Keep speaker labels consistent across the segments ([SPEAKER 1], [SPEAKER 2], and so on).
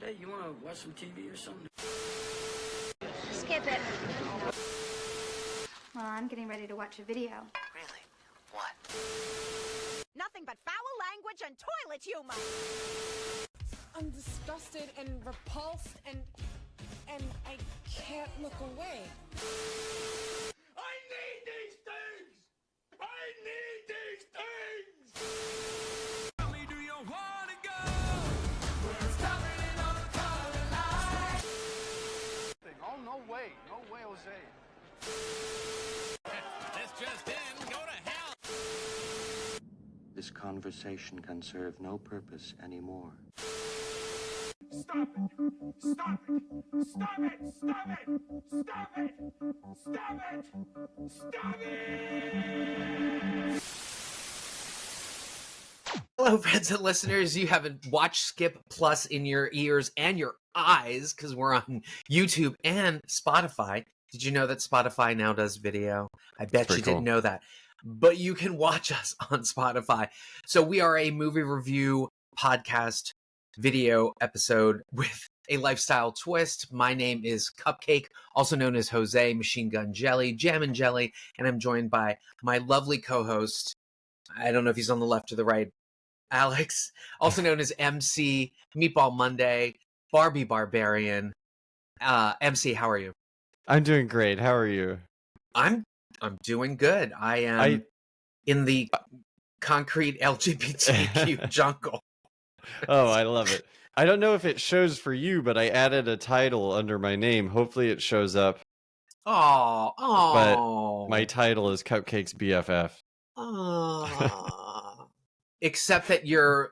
[SPEAKER 1] Hey, you want to watch some TV or something?
[SPEAKER 2] Skip it. Well, I'm getting ready to watch a video.
[SPEAKER 3] Really? What?
[SPEAKER 4] Nothing but foul language and toilet humor.
[SPEAKER 5] I'm disgusted and repulsed and I can't look away.
[SPEAKER 1] I need these things! I need these things! Tell me, do you want to go? We're stopping on the color line. Oh, no way, Jose.
[SPEAKER 3] This just in, go to hell!
[SPEAKER 6] This conversation can serve no purpose anymore.
[SPEAKER 1] Stop it! Stop it! Stop it! Stop it! Stop it! Stop it! Stop it!
[SPEAKER 7] Hello, friends and listeners. You have a Watch Skip Plus in your ears and your eyes because we're on YouTube and Spotify. Did you know that Spotify now does video? I bet you didn't know that. But you can watch us on Spotify. So we are a movie review podcast video episode with a lifestyle twist. My name is Cupcake, also known as Jose, Machine Gun Jelly, Jam and Jelly, and I'm joined by my lovely co-host. I don't know if he's on the left or the right. Alex, also known as MC, Meatball Monday, Barbie Barbarian. MC, how are you?
[SPEAKER 8] I'm doing great. How are you?
[SPEAKER 7] I'm doing good. I am in the concrete LGBTQ jungle.
[SPEAKER 8] Oh, I love it. I don't know if it shows for you, but I added a title under my name. Hopefully it shows up.
[SPEAKER 7] Oh.
[SPEAKER 8] But my title is Cupcake's BFF.
[SPEAKER 7] Oh. Except that you're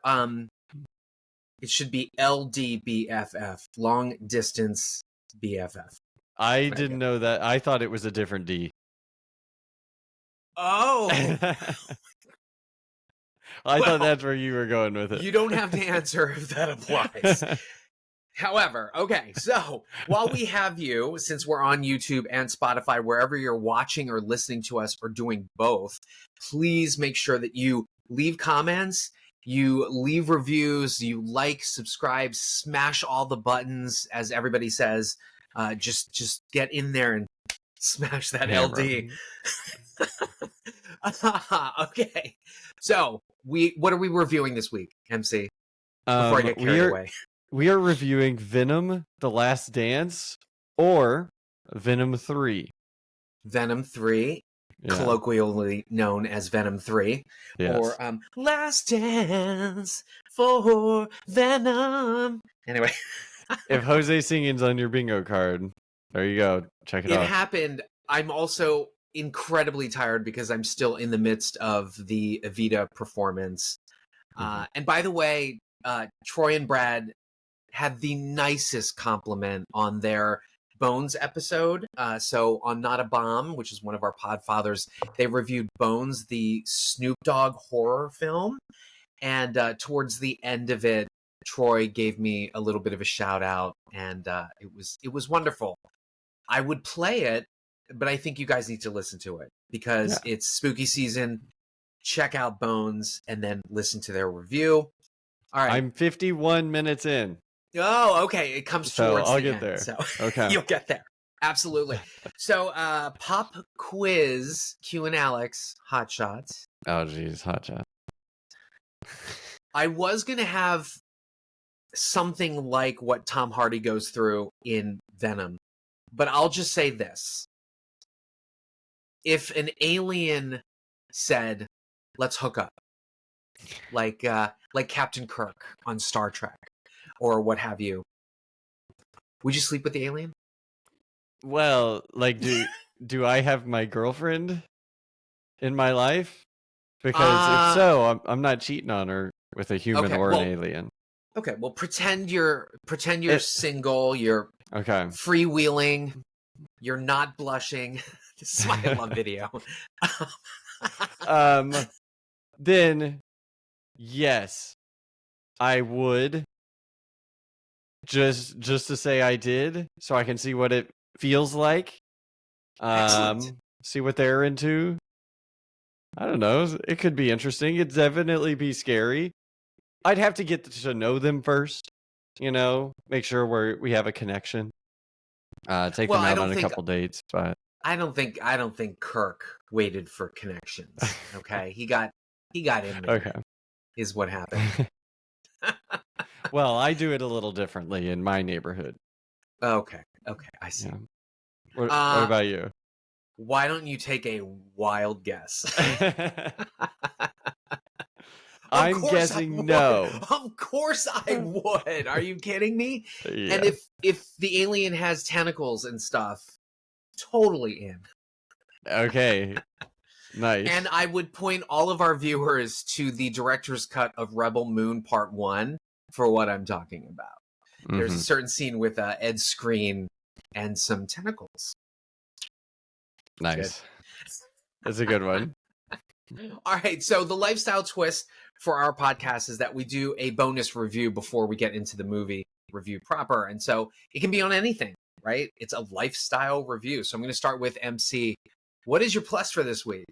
[SPEAKER 7] it should be LDBFF, long distance BFF.
[SPEAKER 8] I didn't know that. I thought it was a different D.
[SPEAKER 7] Oh.
[SPEAKER 8] I thought that's where you were going with it.
[SPEAKER 7] You don't have to answer if that applies. However, okay, so while we have you, since we're on YouTube and Spotify, wherever you're watching or listening to us or doing both, please make sure that you leave comments, you leave reviews, you like, subscribe, smash all the buttons, as everybody says. Just get in there and smash that LD. Okay, so what are we reviewing this week, MC? Before I get carried away.
[SPEAKER 8] We are reviewing Venom: The Last Dance or Venom 3.
[SPEAKER 7] Venom 3, colloquially known as Venom 3, or Last Dance for Venom. Anyway,
[SPEAKER 8] if Jose singing's on your bingo card, there you go. Check it out.
[SPEAKER 7] It happened. I'm also incredibly tired because I'm still in the midst of the Evita performance. And by the way, Troy and Brad had the nicest compliment on their Bones episode. So on Not a Bomb, which is one of our podfathers, they reviewed Bones, the Snoop Dogg horror film. And towards the end of it, Troy gave me a little bit of a shout out, and it was wonderful. I would play it, but I think you guys need to listen to it because it's spooky season. Check out Bones and then listen to their review. All right.
[SPEAKER 8] I'm 51 minutes in.
[SPEAKER 7] Oh, okay. It comes towards
[SPEAKER 8] I'll
[SPEAKER 7] the
[SPEAKER 8] get
[SPEAKER 7] end,
[SPEAKER 8] there.
[SPEAKER 7] So
[SPEAKER 8] okay.
[SPEAKER 7] You'll get there. Absolutely. So pop quiz, Q and Alex, Hotshot.
[SPEAKER 8] Oh, geez, Hotshot.
[SPEAKER 7] I was going to have something like what Tom Hardy goes through in Venom, but I'll just say this. If an alien said, let's hook up, like Captain Kirk on Star Trek or what have you, would you sleep with the alien?
[SPEAKER 8] Well, like, do I have my girlfriend in my life? Because if so, I'm not cheating on her with a human or an alien.
[SPEAKER 7] Okay, well, pretend you're single, you're freewheeling, you're not blushing. This is my love video.
[SPEAKER 8] Then yes, I would. Just to say I did, so I can see what it feels like. See what they're into. I don't know. It could be interesting. It'd definitely be scary. I'd have to get to know them first. make sure we have a connection. Take
[SPEAKER 7] Well,
[SPEAKER 8] them
[SPEAKER 7] I
[SPEAKER 8] out
[SPEAKER 7] don't
[SPEAKER 8] on a
[SPEAKER 7] think
[SPEAKER 8] couple dates, but
[SPEAKER 7] I don't think Kirk waited for connections. Okay, he got in there.
[SPEAKER 8] okay.
[SPEAKER 7] Is what happened.
[SPEAKER 8] Well, I do it a little differently in my neighborhood.
[SPEAKER 7] Okay, I see.
[SPEAKER 8] Yeah. What
[SPEAKER 7] Uh,
[SPEAKER 8] about you?
[SPEAKER 7] Why don't you take a wild guess?
[SPEAKER 8] I'm guessing no.
[SPEAKER 7] Of course I would. Are you kidding me?
[SPEAKER 8] Yeah.
[SPEAKER 7] And if the alien has tentacles and stuff, totally in.
[SPEAKER 8] Okay. Nice.
[SPEAKER 7] And I would point all of our viewers to the director's cut of Rebel Moon Part 1 for what I'm talking about. There's a certain scene with Ed Skrein and some tentacles.
[SPEAKER 8] Nice. That's a good one.
[SPEAKER 7] All right, so the lifestyle twist for our podcast is that we do a bonus review before we get into the movie review proper. And so it can be on anything, right? It's a lifestyle review. So I'm going to start with MC. What is your plus for this week?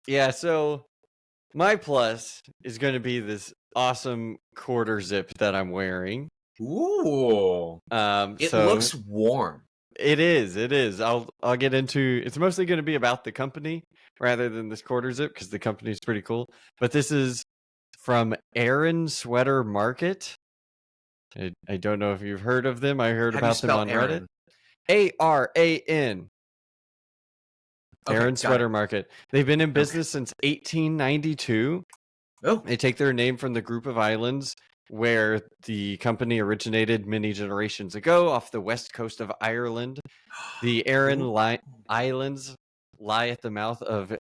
[SPEAKER 8] Yeah, so my plus is going to be this awesome quarter zip that I'm wearing.
[SPEAKER 7] Ooh. It looks warm.
[SPEAKER 8] It is. I'll get into it's mostly going to be about the company rather than this quarter zip because the company is pretty cool. But this is from Aaron Sweater Market. I don't know if you've heard of them. I heard about them on Reddit. Aran. Aaron Sweater Market. They've been in business since 1892.
[SPEAKER 7] Oh.
[SPEAKER 8] They take their name from the group of islands where the company originated many generations ago off the west coast of Ireland. The Aran Islands lie at the mouth of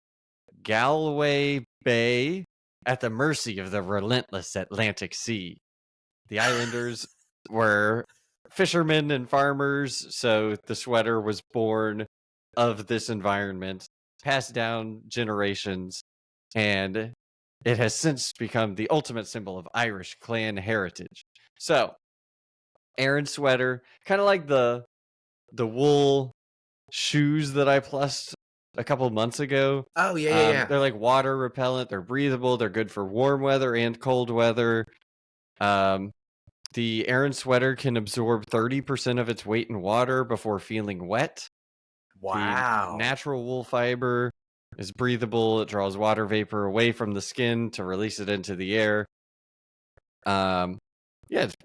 [SPEAKER 8] Galway Bay at the mercy of the relentless Atlantic Sea. The islanders were fishermen and farmers, so the sweater was born of this environment, passed down generations, and it has since become the ultimate symbol of Irish clan heritage. So, Aaron Sweater, kind of like the wool shoes that I plussed a couple months ago.
[SPEAKER 7] Oh, yeah.
[SPEAKER 8] They're like water repellent. They're breathable. They're good for warm weather and cold weather. The Aaron Sweater can absorb 30% of its weight in water before feeling wet.
[SPEAKER 7] Wow.
[SPEAKER 8] The natural wool fiber is breathable. It draws water vapor away from the skin to release it into the air. It's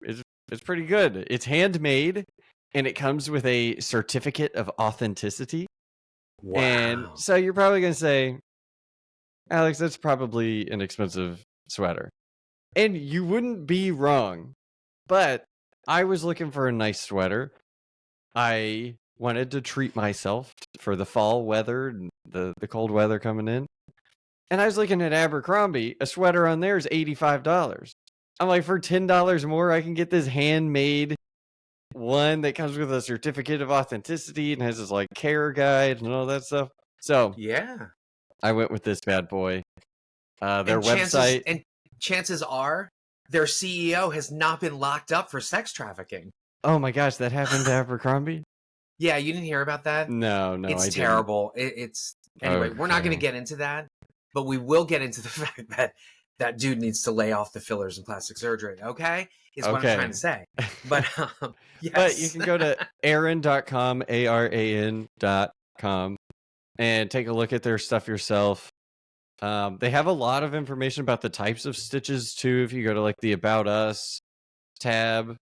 [SPEAKER 8] pretty good. It's handmade, and it comes with a certificate of authenticity.
[SPEAKER 7] Wow.
[SPEAKER 8] And so you're probably going to say, Alex, that's probably an expensive sweater. And you wouldn't be wrong. But I was looking for a nice sweater. I wanted to treat myself for the fall weather and the cold weather coming in. And I was looking at Abercrombie. A sweater on there is $85. I'm like, for $10 more, I can get this handmade one that comes with a certificate of authenticity and has this like care guide and all that stuff. So
[SPEAKER 7] yeah,
[SPEAKER 8] I went with this bad boy. Their website.
[SPEAKER 7] Chances are their CEO has not been locked up for sex trafficking.
[SPEAKER 8] Oh my gosh, that happened to Abercrombie?
[SPEAKER 7] Yeah, you didn't hear about that?
[SPEAKER 8] No,
[SPEAKER 7] it's terrible. It's anyway. We're not going to get into that, but we will get into the fact that that dude needs to lay off the fillers and plastic surgery. Okay, is what I'm trying to say. But yes.
[SPEAKER 8] But you can go to aran.com, ARAN.com, and take a look at their stuff yourself. They have a lot of information about the types of stitches too. If you go to like the About Us tab,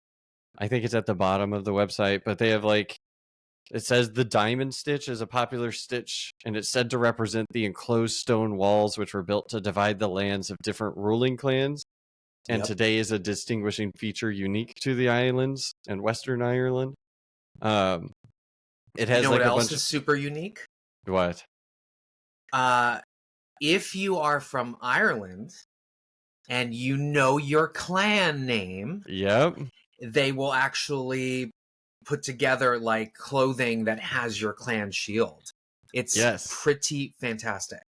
[SPEAKER 8] I think it's at the bottom of the website, but they have like, it says the diamond stitch is a popular stitch, and it's said to represent the enclosed stone walls which were built to divide the lands of different ruling clans. And today is a distinguishing feature unique to the islands and Western Ireland. It has
[SPEAKER 7] you know
[SPEAKER 8] like
[SPEAKER 7] what
[SPEAKER 8] a
[SPEAKER 7] else
[SPEAKER 8] bunch
[SPEAKER 7] is super unique?
[SPEAKER 8] What?
[SPEAKER 7] If you are from Ireland and you know your clan name, they will actually put together like clothing that has your clan shield. It's pretty fantastic.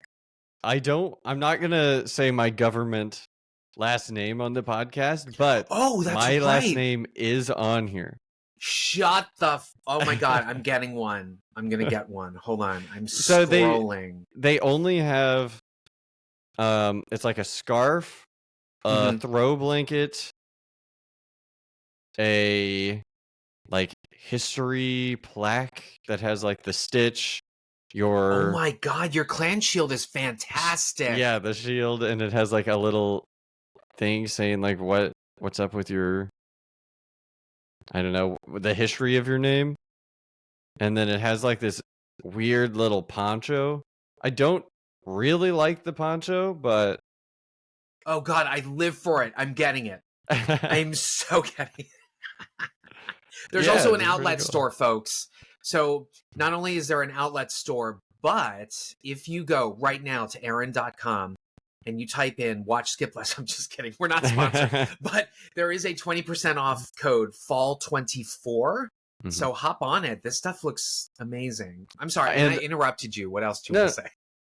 [SPEAKER 8] I'm not gonna say my government last name on the podcast, but
[SPEAKER 7] that's
[SPEAKER 8] my
[SPEAKER 7] right.
[SPEAKER 8] last name is on here.
[SPEAKER 7] Shut the oh my god, I'm getting one. I'm gonna get one. Hold on. I'm scrolling.
[SPEAKER 8] They only have it's like a scarf, a throw blanket, a like history plaque that has like the Stitch,
[SPEAKER 7] Oh
[SPEAKER 8] your
[SPEAKER 7] my god, your clan shield is fantastic.
[SPEAKER 8] yeah, the shield, and it has like a little thing saying like what's up with your, I don't know, the history of your name. And then it has like this weird little poncho. I don't really like the poncho, but
[SPEAKER 7] Oh god, I live for it. I'm getting it. I'm so getting it. There's
[SPEAKER 8] Yeah,
[SPEAKER 7] also an
[SPEAKER 8] it's pretty
[SPEAKER 7] outlet
[SPEAKER 8] cool.
[SPEAKER 7] store, folks. So not only is there an outlet store, but if you go right now to Aaron.com and you type in watch skip less, I'm just kidding. We're not sponsored. But there is a 20% off code fall24.
[SPEAKER 8] Mhm.
[SPEAKER 7] So hop on it. This stuff looks amazing. I'm sorry, and I interrupted you. What else do you want to say?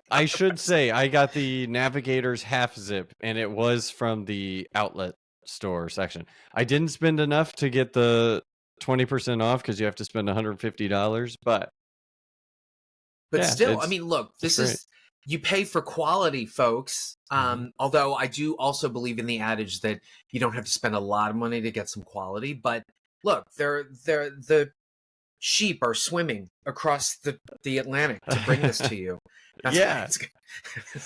[SPEAKER 8] I should say I got the Navigator's half zip, and it was from the outlet store section. I didn't spend enough to get the 20% off because you have to spend $150, but yeah,
[SPEAKER 7] Still, I mean, look, this
[SPEAKER 8] great.
[SPEAKER 7] is, you pay for quality, folks. Although I do also believe in the adage that you don't have to spend a lot of money to get some quality. But look, the sheep are swimming across the Atlantic to bring this to you. That's
[SPEAKER 8] Yeah.
[SPEAKER 7] why it's good.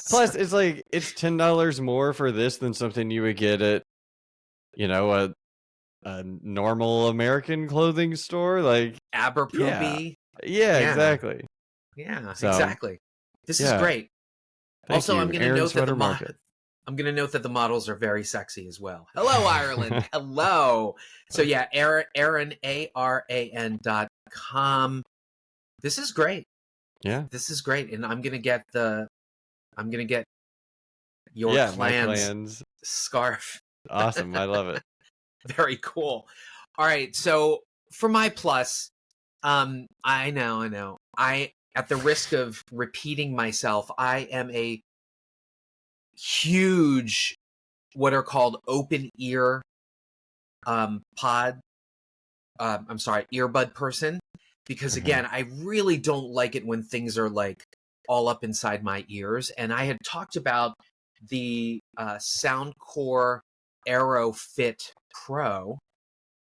[SPEAKER 8] Plus, it's like it's $10 more for this than something you would get at, you know, a normal American clothing store, like
[SPEAKER 7] Abercrombie.
[SPEAKER 8] Yeah,
[SPEAKER 7] Yeah.
[SPEAKER 8] exactly.
[SPEAKER 7] Yeah,
[SPEAKER 8] So,
[SPEAKER 7] exactly. This is
[SPEAKER 8] yeah.
[SPEAKER 7] great.
[SPEAKER 8] Thank
[SPEAKER 7] Also,
[SPEAKER 8] you,
[SPEAKER 7] I'm going to
[SPEAKER 8] Aaron
[SPEAKER 7] note that
[SPEAKER 8] Sweater Market.
[SPEAKER 7] I'm going to note that the models are very sexy as well. Hello, Ireland. Hello. So yeah, Aaron, ARAN.com. This is great.
[SPEAKER 8] Yeah.
[SPEAKER 7] This is great. And I'm going to get your
[SPEAKER 8] My
[SPEAKER 7] clan's
[SPEAKER 8] clan's
[SPEAKER 7] scarf.
[SPEAKER 8] awesome. I love it.
[SPEAKER 7] Very cool. All right. So for my plus, I know. At the risk of repeating myself, I am a huge, what are called open ear earbud person, because again, I really don't like it when things are like all up inside my ears. And I had talked about the Soundcore Aero Fit Pro,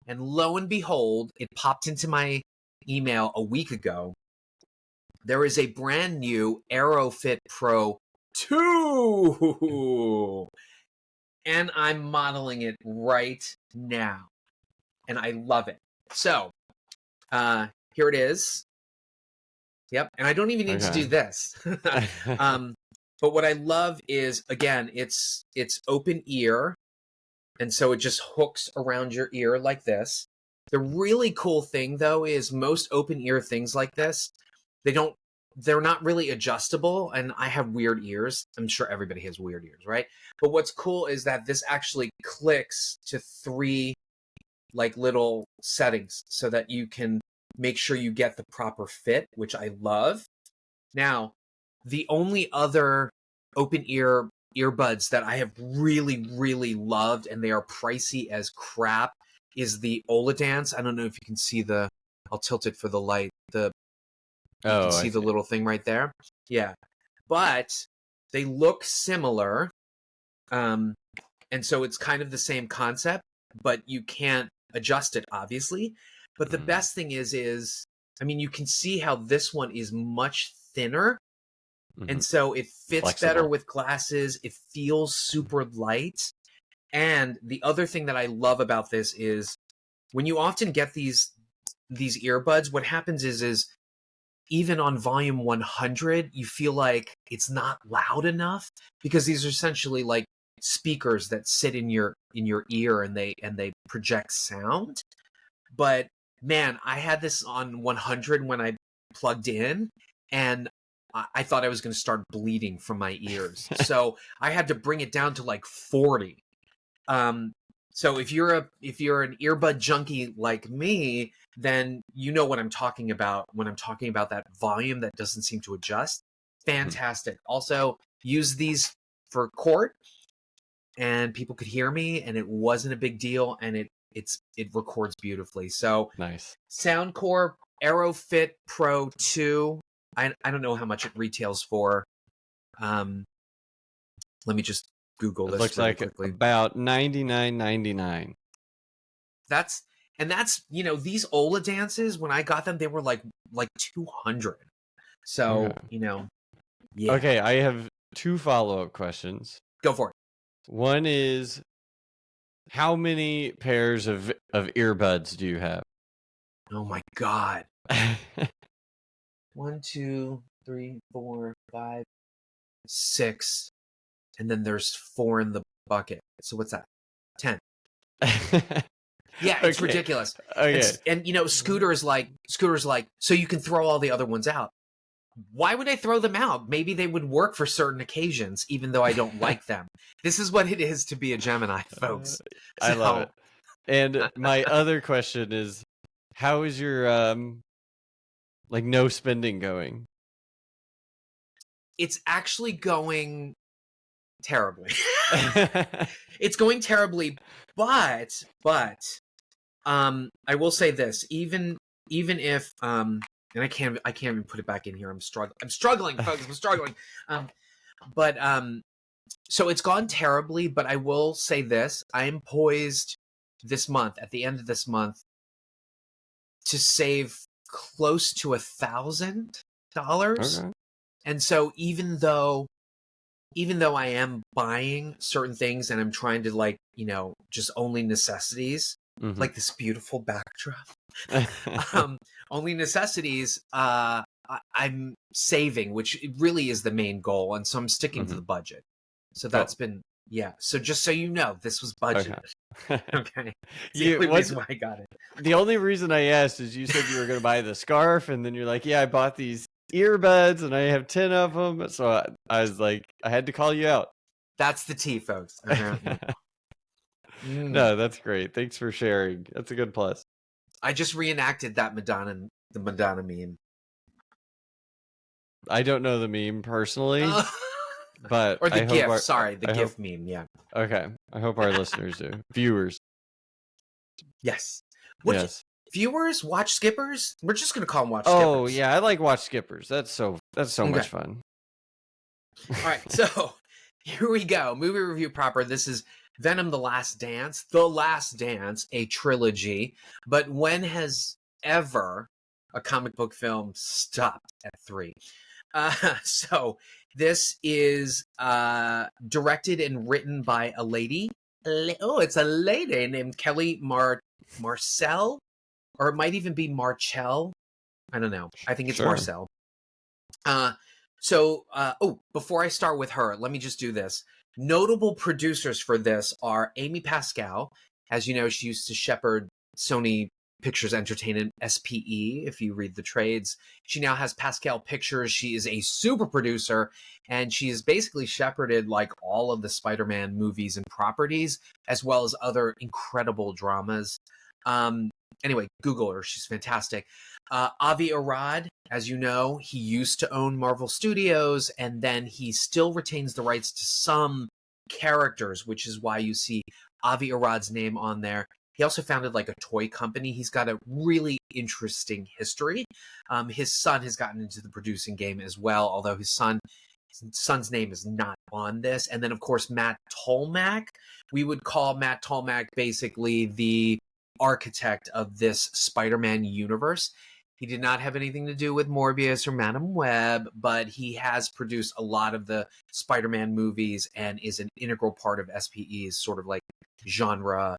[SPEAKER 7] and lo and behold, it popped into my email a week ago. There is a brand new Aero Fit Pro 2, and I'm modeling it right now, and I love it. So here it is. Yep, and I don't even need to do this. But what I love is, again, it's open ear, and so it just hooks around your ear like this. The really cool thing, though, is most open ear things like this, they're not really adjustable, and I have weird ears. I'm sure everybody has weird ears, right? But what's cool is that this actually clicks to 3 like little settings so that you can make sure you get the proper fit, which I love. Now, the only other open ear earbuds that I have really, really loved, and they are pricey as crap, is the Oladance. I don't know if you can see I'll tilt it for the light. You can see the little thing right there. Yeah. But they look similar. And so it's kind of the same concept, but you can't adjust it, obviously. But the best thing is, I mean, you can see how this one is much thinner. And so it fits
[SPEAKER 8] Flexible.
[SPEAKER 7] better with glasses. It feels super light. And the other thing that I love about this is when you often get these earbuds, what happens is even on volume 100, you feel like it's not loud enough, because these are essentially like speakers that sit in your ear, and they project sound. But man, I had this on 100 when I plugged in, and I thought I was going to start bleeding from my ears. So I had to bring it down to like 40. So if you're an earbud junkie like me, then you know what I'm talking about when I'm talking about that volume that doesn't seem to adjust. Fantastic. Also, use these for court, and people could hear me, and it wasn't a big deal, and it records beautifully. So
[SPEAKER 8] Nice.
[SPEAKER 7] Soundcore Aero Fit Pro 2. I don't know how much it retails for. Let me just Google
[SPEAKER 8] It
[SPEAKER 7] this
[SPEAKER 8] looks
[SPEAKER 7] really
[SPEAKER 8] like
[SPEAKER 7] quickly.
[SPEAKER 8] about $99.99.
[SPEAKER 7] That's And that's, these Ola dances, when I got them, they were like 200. So,
[SPEAKER 8] Okay.
[SPEAKER 7] yeah.
[SPEAKER 8] Okay, I have 2 follow-up questions.
[SPEAKER 7] Go for it.
[SPEAKER 8] One is, how many pairs of earbuds do you have?
[SPEAKER 7] Oh my God. 1, 2, 3, 4, 5, 6. And then there's 4 in the bucket. So what's that? 10. Yeah, it's
[SPEAKER 8] Okay.
[SPEAKER 7] ridiculous.
[SPEAKER 8] Okay.
[SPEAKER 7] And Scooter's like, so you can throw all the other ones out. Why would I throw them out? Maybe they would work for certain occasions, even though I don't like them. This is what it is to be a Gemini, folks.
[SPEAKER 8] I love it. And my other question is, how is your no spending going?
[SPEAKER 7] It's actually going terribly. It's going terribly, but I will say this, even if and I can't even put it back in here. I'm struggling, folks. I'm struggling. But so it's gone terribly, but I will say this, I am poised this month, at the end of this month, to save close to $1,000.
[SPEAKER 8] Okay.
[SPEAKER 7] And so even though I am buying certain things and I'm trying to just only necessities,
[SPEAKER 8] Mhm.
[SPEAKER 7] like this beautiful backdrop, only necessities, I'm saving, which really is the main goal. And so I'm sticking to the budget. So that's been, So just so you know, this was budgeted. Okay. It's the only reason why I got it.
[SPEAKER 8] The only reason I asked is you said you were going to buy the scarf, and then you're like, yeah, I bought these earbuds and I have 10 of them. So I was like, I had to call you out.
[SPEAKER 7] That's the tea, folks.
[SPEAKER 8] No, that's great. Thanks for sharing. That's a good plus.
[SPEAKER 7] I just reenacted that the Madonna meme.
[SPEAKER 8] I don't know the meme personally, but
[SPEAKER 7] or the
[SPEAKER 8] I
[SPEAKER 7] GIF.
[SPEAKER 8] hope
[SPEAKER 7] The GIF meme. Yeah.
[SPEAKER 8] Okay. I hope our listeners do. Viewers.
[SPEAKER 7] Yes.
[SPEAKER 8] Yes.
[SPEAKER 7] Viewers, watch skippers. We're just gonna call them watch skippers.
[SPEAKER 8] Oh yeah, I like watch skippers. That's so much fun.
[SPEAKER 7] All right, so here we go. Movie review proper. This is Venom: The Last Dance. The Last Dance, a trilogy. But when has ever a comic book film stopped at 3? So this is directed and written by a lady. Oh, it's a lady named Kelly Marcel, or it might even be Marchell. I don't know. I think it's
[SPEAKER 8] Sure.
[SPEAKER 7] Marcel. So, before I start with her, let me just do this. Notable producers for this are Amy Pascal. As you know, she used to shepherd Sony Pictures Entertainment, SPE, if you read the trades. She now has Pascal Pictures. She is a super producer, and she has basically shepherded like all of the Spider-Man movies and properties, as well as other incredible dramas. Anyway, Google her. She's fantastic. Avi Arad, as you know, he used to own Marvel Studios, and then he still retains the rights to some characters, which is why you see Avi Arad's name on there. He also founded like a toy company. He's got a really interesting history. His son has gotten into the producing game as well, although his son's name is not on this. And then, of course, Matt Tolmach. We would call Matt Tolmach basically the architect of this Spider-Man universe. He did not have anything to do with Morbius or Madam Web, but he has produced a lot of the Spider-Man movies and is an integral part of SPE's sort of like genre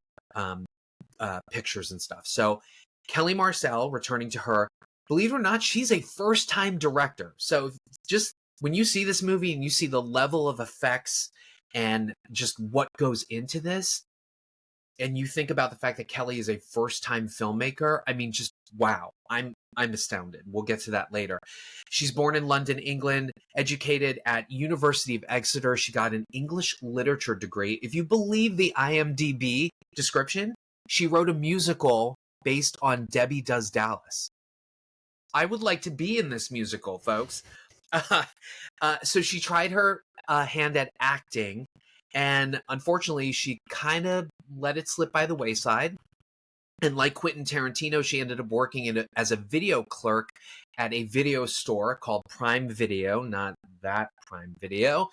[SPEAKER 7] pictures and stuff. So Kelly Marcel, returning to her, believe it or not, she's a first-time director. So just when you see this movie and you see the level of effects and just what goes into this, and you think about the fact that Kelly is a first-time filmmaker, I mean, just wow. I'm astounded. We'll get to that later. She's born in London, England, educated at University of Exeter. She got an English literature degree. If you believe the IMDb description, she wrote a musical based on Debbie Does Dallas. I would like to be in this musical, folks. So she tried her hand at acting, and unfortunately, she kind of let it slip by the wayside. And like Quentin Tarantino, she ended up working as a video clerk at a video store called Prime Video, not that Prime Video.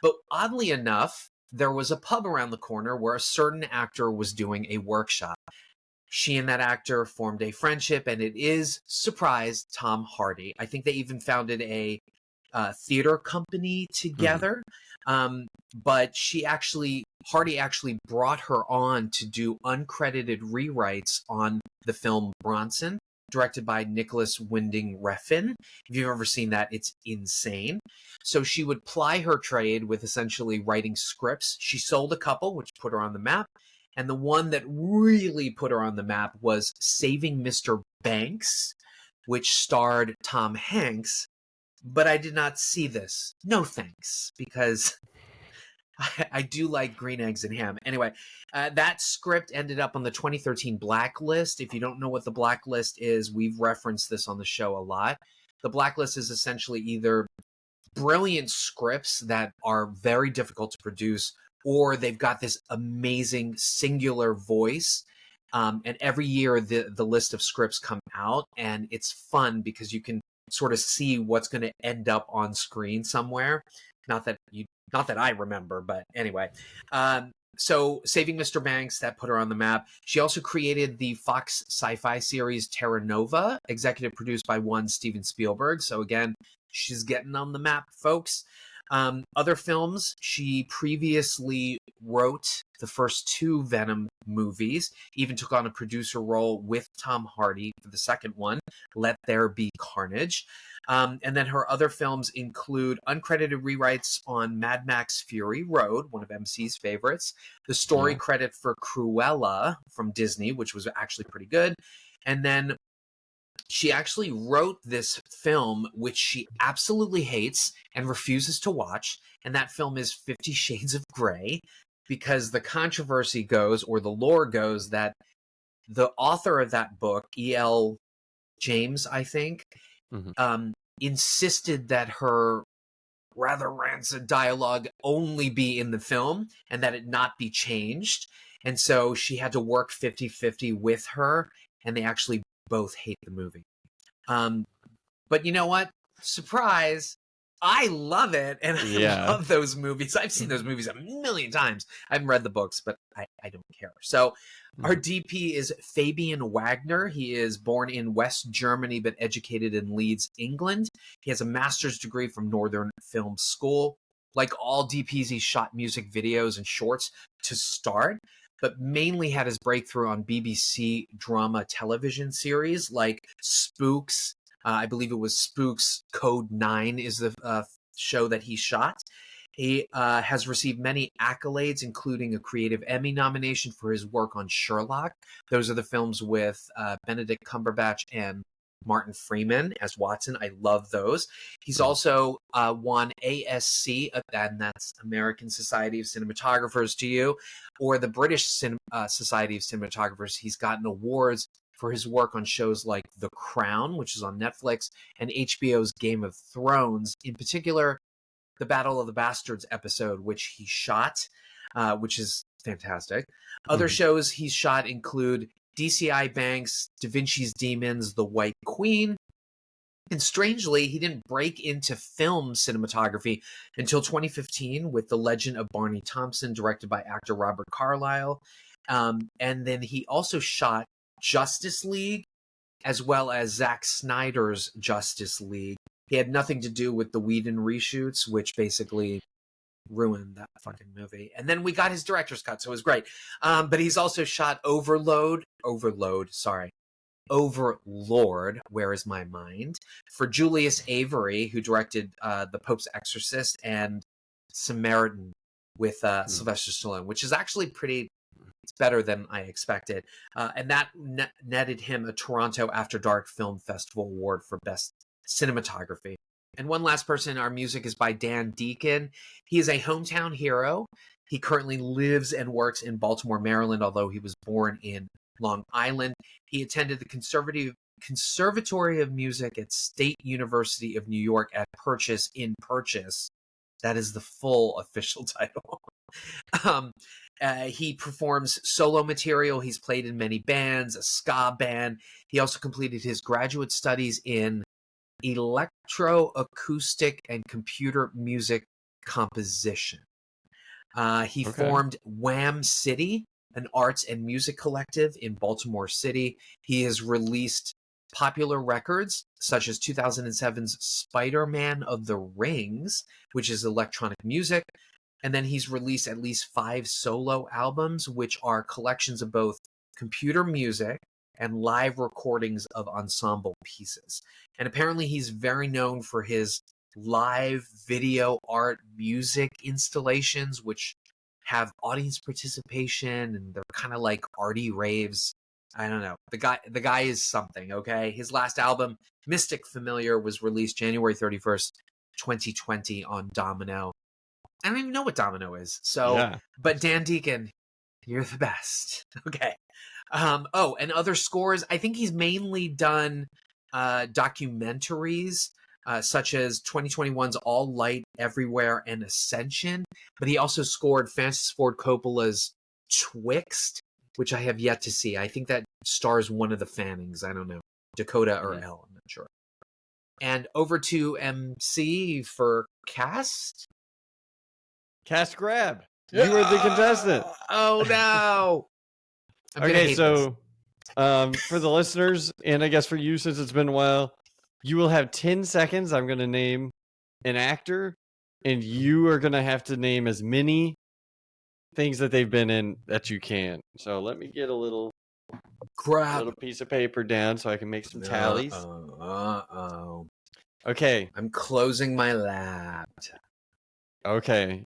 [SPEAKER 7] But oddly enough, there was a pub around the corner where a certain actor was doing a workshop. She and that actor formed a friendship, and it is, surprise, Tom Hardy. I think they even founded a theater company together. But Hardy actually brought her on to do uncredited rewrites on the film Bronson, directed by Nicholas Winding Refn. If you've ever seen that, it's insane. So she would ply her trade with essentially writing scripts. She sold a couple, which put her on the map. And the one that really put her on the map was Saving Mr. Banks, which starred Tom Hanks. But I did not see this. No thanks, because I do like green eggs and ham. Anyway, that script ended up on the 2013 Blacklist. If you don't know what the Blacklist is, we've referenced this on the show a lot. The Blacklist is essentially either brilliant scripts that are very difficult to produce, or they've got this amazing singular voice. And every year the list of scripts come out, and it's fun because you can sort of see what's going to end up on screen somewhere. Not that I remember, but anyway. So Saving Mr. Banks, that put her on the map. She also created the Fox sci-fi series Terra Nova, executive produced by one Steven Spielberg. So again, she's getting on the map, folks. Other films, she previously wrote the first two Venom movies, even took on a producer role with Tom Hardy for the second one, Let There Be Carnage. And then her other films include uncredited rewrites on Mad Max Fury Road, one of MC's favorites, the story credit for Cruella from Disney, which was actually pretty good, and then she actually wrote this film, which she absolutely hates and refuses to watch, and that film is 50 Shades of Grey, because the controversy goes, or the lore goes, that the author of that book, E.L. James, I think, insisted that her rather rancid dialogue only be in the film and that it not be changed. And so she had to work 50-50 with her, and they actually both hate the movie. But you know what? Surprise! I love it, and I love those movies. I've seen those movies a million times. I haven't read the books, but I don't care. So our DP is Fabian Wagner. He is born in West Germany, but educated in Leeds, England. He has a master's degree from Northern Film School. Like all DPs, he shot music videos and shorts to start, but mainly had his breakthrough on BBC drama television series like Spooks. I believe it was Spooks Code 9 is the show that he shot. He has received many accolades, including a Creative Emmy nomination for his work on Sherlock. Those are the films with Benedict Cumberbatch and Martin Freeman as Watson. I love those. He's also won ASC, and that's American Society of Cinematographers to you, or the British Society of Cinematographers. He's gotten awards for his work on shows like The Crown, which is on Netflix, and HBO's Game of Thrones, in particular, the Battle of the Bastards episode, which he shot, which is fantastic. Other shows he's shot include DCI Banks, Da Vinci's Demons, The White Queen. And strangely, he didn't break into film cinematography until 2015 with The Legend of Barney Thompson, directed by actor Robert Carlyle. And then he also shot Justice League, as well as Zack Snyder's Justice League. He had nothing to do with the Whedon reshoots, which basically ruined that fucking movie. And then we got his director's cut, so it was great. But he's also shot Overlord, Where Is My Mind? For Julius Avery, who directed The Pope's Exorcist and Samaritan with Sylvester Stallone, which is actually it's better than I expected. And that netted him a Toronto After Dark Film Festival Award for Best Cinematography. And one last person, our music is by Dan Deacon. He is a hometown hero. He currently lives and works in Baltimore, Maryland, although he was born in Long Island. He attended the Conservatory of Music at State University of New York at Purchase. That is the full official title. He performs solo material. He's played in many bands, a ska band. He also completed his graduate studies in electroacoustic and computer music composition. He formed Wham City an arts and music collective in Baltimore City. He has released popular records such as 2007's Spider-Man of the Rings, which is electronic music. And then he's released at least 5 solo albums, which are collections of both computer music and live recordings of ensemble pieces. And apparently he's very known for his live video art music installations, which have audience participation, and they're kind of like arty raves. I don't know. The guy is something, okay? His last album, Mystic Familiar, was released January 31st, 2020 on Domino. I don't even know what Domino is. So,
[SPEAKER 8] Yeah.
[SPEAKER 7] but Dan Deacon, you're the best. Okay. Oh, and other scores. I think he's mainly done documentaries, such as 2021's All Light Everywhere and Ascension. But he also scored Francis Ford Coppola's Twixt, which I have yet to see. I think that stars one of the Fannings. I don't know. Dakota or Elle. I'm not sure. And over to MC for cast.
[SPEAKER 8] Cast grab. You were the contestant.
[SPEAKER 7] Oh no.
[SPEAKER 8] Okay, so for the listeners, and I guess for you, since it's been a while, you will have 10 seconds. I'm going to name an actor, and you are going to have to name as many things that they've been in that you can. So let me get a little piece of paper down so I can make some tallies.
[SPEAKER 7] Uh-oh.
[SPEAKER 8] Okay.
[SPEAKER 7] I'm closing my laptop.
[SPEAKER 8] Okay.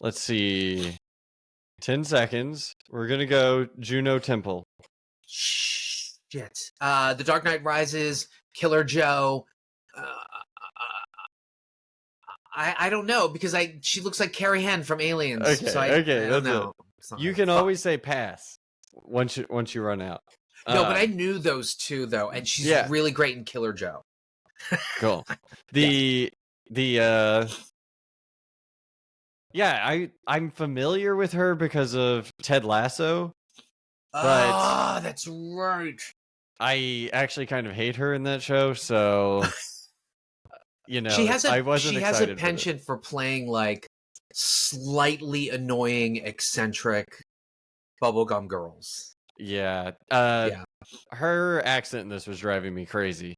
[SPEAKER 8] Let's see. 10 seconds. We're going to go Juno Temple.
[SPEAKER 7] Shit. The Dark Knight Rises, Killer Joe. I don't know, because she looks like Carrie Henn from Aliens.
[SPEAKER 8] Okay,
[SPEAKER 7] so I don't know.
[SPEAKER 8] You can always say pass once you run out.
[SPEAKER 7] No, but I knew those two though, and she's really great in Killer Joe.
[SPEAKER 8] Cool. I'm familiar with her because of Ted Lasso. But
[SPEAKER 7] that's right.
[SPEAKER 8] I actually kind of hate her in that show, so
[SPEAKER 7] she has a
[SPEAKER 8] for
[SPEAKER 7] penchant for playing like slightly annoying, eccentric bubblegum girls.
[SPEAKER 8] Yeah. Her accent in this was driving me crazy.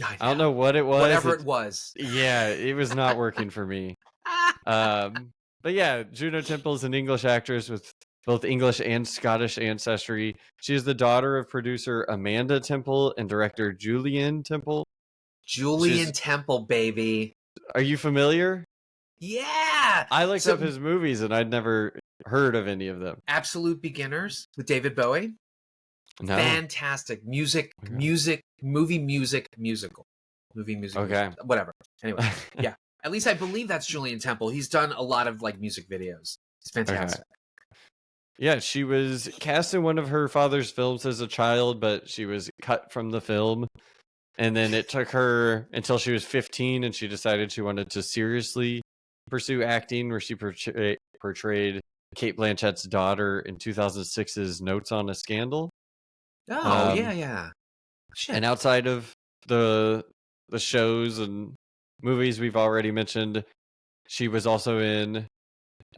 [SPEAKER 7] I
[SPEAKER 8] don't know what it was.
[SPEAKER 7] Whatever it was.
[SPEAKER 8] Yeah, it was not working for me. But yeah, Juno Temple is an English actress with both English and Scottish ancestry. She is the daughter of producer Amanda Temple and director Julian Temple.
[SPEAKER 7] Temple, baby.
[SPEAKER 8] Are you familiar?
[SPEAKER 7] Yeah!
[SPEAKER 8] I looked up his movies and I'd never heard of any of them.
[SPEAKER 7] Absolute Beginners with David Bowie.
[SPEAKER 8] No.
[SPEAKER 7] Fantastic. Movie music, musical.
[SPEAKER 8] Okay.
[SPEAKER 7] Whatever. Anyway, yeah. At least I believe that's Julian Temple. He's done a lot of like music videos. He's fantastic.
[SPEAKER 8] Okay. Yeah, she was cast in one of her father's films as a child, but she was cut from the film. And then it took her until she was 15, and she decided she wanted to seriously pursue acting, where she portrayed Cate Blanchett's daughter in 2006's Notes on a Scandal.
[SPEAKER 7] Oh, yeah. Shit.
[SPEAKER 8] And outside of the shows and movies we've already mentioned, she was also in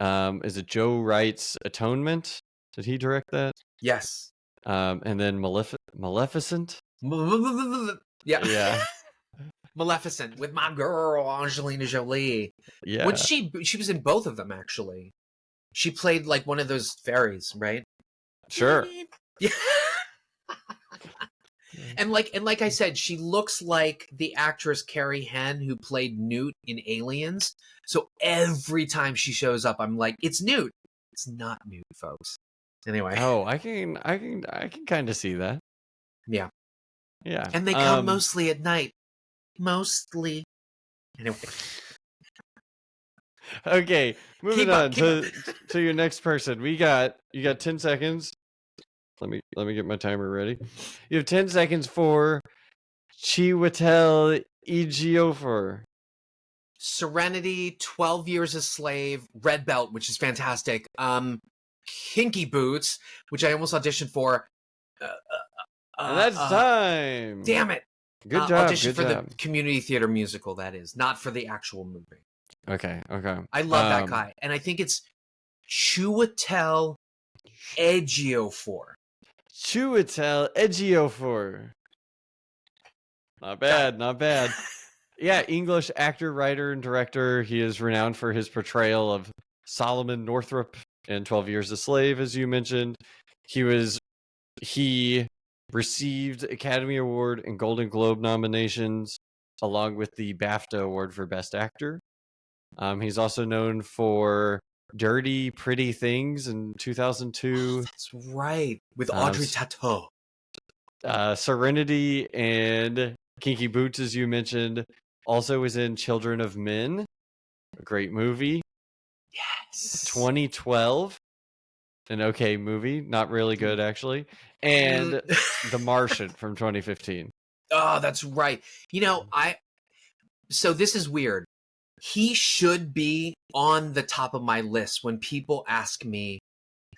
[SPEAKER 8] is it Joe Wright's Atonement? Did he direct that?
[SPEAKER 7] Yes.
[SPEAKER 8] And then Maleficent?
[SPEAKER 7] Yeah. Maleficent with my girl Angelina Jolie.
[SPEAKER 8] Yeah.
[SPEAKER 7] Which she was in both of them, actually. She played like one of those fairies, right?
[SPEAKER 8] Sure.
[SPEAKER 7] Yeah. And like I said, she looks like the actress Carrie Henn who played Newt in Aliens. So every time she shows up, I'm like, it's Newt. It's not Newt, folks. Anyway.
[SPEAKER 8] Oh, I can kind of see that.
[SPEAKER 7] Yeah.
[SPEAKER 8] Yeah.
[SPEAKER 7] And they come mostly at night. Mostly. Anyway.
[SPEAKER 8] Okay, moving on to your next person. You got 10 seconds. Let me get my timer ready. You have 10 seconds for Chiwetel Ejiofor.
[SPEAKER 7] Serenity, 12 Years a Slave, Red Belt, which is fantastic. Kinky Boots, which I almost auditioned for.
[SPEAKER 8] And that's time.
[SPEAKER 7] Damn it.
[SPEAKER 8] Good job.
[SPEAKER 7] Auditioned for the community theater musical, that is, not for the actual movie.
[SPEAKER 8] Okay.
[SPEAKER 7] I love that guy. And I think it's Chiwetel Ejiofor.
[SPEAKER 8] Chiwetel Ejiofor. Not bad, not bad. Yeah, English actor, writer, and director. He is renowned for his portrayal of Solomon Northrop in 12 Years a Slave, as you mentioned. He received Academy Award and Golden Globe nominations, along with the BAFTA Award for Best Actor. He's also known for Dirty Pretty Things in 2002.
[SPEAKER 7] That's right. With Audrey Tautou.
[SPEAKER 8] Serenity and Kinky Boots, as you mentioned. Also was in Children of Men, a great movie.
[SPEAKER 7] Yes.
[SPEAKER 8] 2012, an okay movie, not really good actually. And The Martian from 2015.
[SPEAKER 7] Oh, that's right. So this is weird. He should be on the top of my list when people ask me,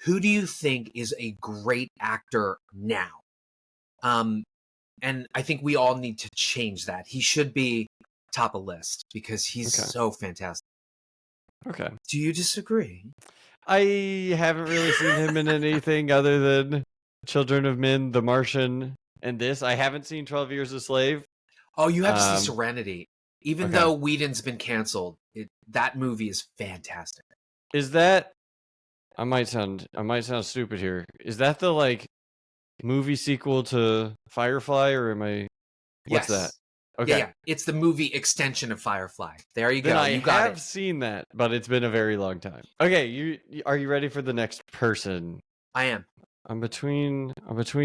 [SPEAKER 7] who do you think is a great actor now? And I think we all need to change that. He should be top of list because he's so fantastic.
[SPEAKER 8] Okay.
[SPEAKER 7] Do you disagree?
[SPEAKER 8] I haven't really seen him in anything other than Children of Men, The Martian, and this. I haven't seen 12 Years a Slave.
[SPEAKER 7] Oh, you have to see Serenity. Even though Whedon's been canceled, that movie is fantastic.
[SPEAKER 8] Is that... I might sound stupid here. Is that the movie sequel to Firefly, or am I... What's that? Okay.
[SPEAKER 7] Yeah, it's the movie extension of Firefly. There you go.
[SPEAKER 8] Then
[SPEAKER 7] you got
[SPEAKER 8] I have seen that, but it's been a very long time. Okay, are you ready for the next person?
[SPEAKER 7] I am.
[SPEAKER 8] I'm between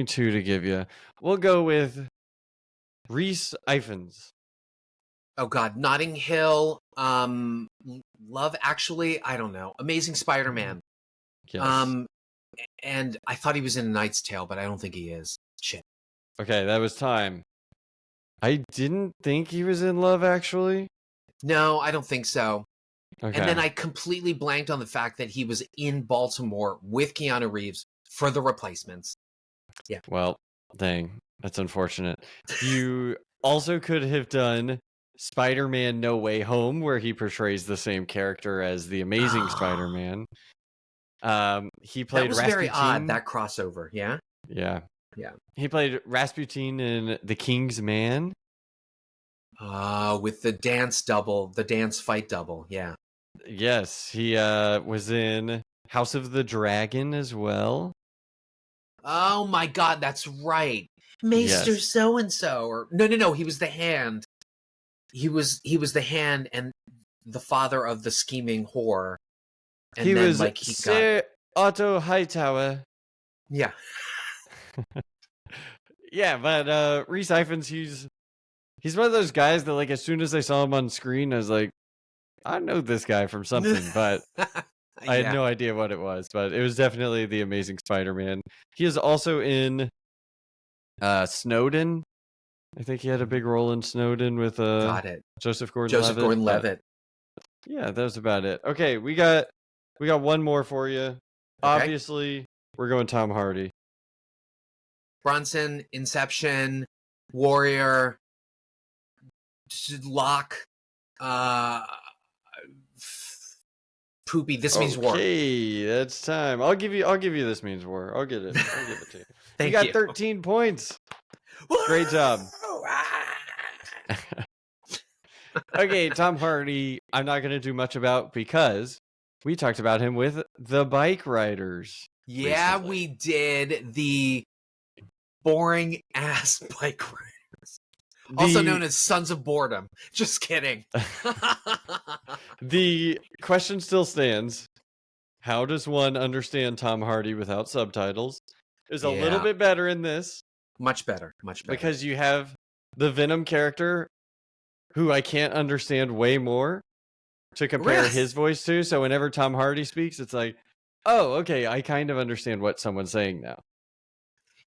[SPEAKER 8] two to give you. We'll go with Rhys Ifans.
[SPEAKER 7] Oh God, Notting Hill, Love Actually, I don't know. Amazing Spider-Man.
[SPEAKER 8] Yes.
[SPEAKER 7] And I thought he was in A Knight's Tale, but I don't think he is. Shit.
[SPEAKER 8] Okay, that was time. I didn't think he was in Love Actually.
[SPEAKER 7] No, I don't think so.
[SPEAKER 8] Okay.
[SPEAKER 7] And then I completely blanked on the fact that he was in Baltimore with Keanu Reeves for The Replacements. Yeah.
[SPEAKER 8] Well, dang. That's unfortunate. You also could have done Spider-Man No Way Home, where he portrays the same character as the Amazing Spider-Man. He played
[SPEAKER 7] That was
[SPEAKER 8] Rasputin.
[SPEAKER 7] very odd, that crossover, yeah?
[SPEAKER 8] Yeah.
[SPEAKER 7] Yeah.
[SPEAKER 8] He played Rasputin in The King's Man.
[SPEAKER 7] With the dance fight double, yeah.
[SPEAKER 8] Yes, he was in House of the Dragon as well.
[SPEAKER 7] Oh my God, that's right. Maester
[SPEAKER 8] Yes.
[SPEAKER 7] so-and-so. Or no, he was the hand. He was the hand and the father of the scheming whore. And
[SPEAKER 8] He
[SPEAKER 7] then,
[SPEAKER 8] was Sir Otto Hightower.
[SPEAKER 7] Yeah.
[SPEAKER 8] Yeah, but Rhys Ifans, he's one of those guys that as soon as I saw him on screen, I was like, I know this guy from something, but I had no idea what it was. But it was definitely the Amazing Spider-Man. He is also in Snowden. I think he had a big role in Snowden with
[SPEAKER 7] Got it.
[SPEAKER 8] Joseph Gordon-Levitt. Yeah, that was about it. Okay, we got one more for you. Okay. Obviously, we're going Tom Hardy.
[SPEAKER 7] Bronson, Inception, Warrior, Locke, Poopy. This means war.
[SPEAKER 8] Okay, that's time. I'll give you This Means War. I'll give it to you.
[SPEAKER 7] Thank
[SPEAKER 8] you
[SPEAKER 7] you.
[SPEAKER 8] got 13 points. Great job. Okay, Tom Hardy, I'm not going to do much about because we talked about him with The Bike Riders.
[SPEAKER 7] Yeah,
[SPEAKER 8] recently.
[SPEAKER 7] we did. The boring ass bike riders. Also known as Sons of Boredom. Just kidding.
[SPEAKER 8] The question still stands. How does one understand Tom Hardy without subtitles? Is a little bit better in this.
[SPEAKER 7] Much better.
[SPEAKER 8] Because you have the Venom character, who I can't understand way more to compare his voice to. So whenever Tom Hardy speaks, it's like, oh, okay, I kind of understand what someone's saying now.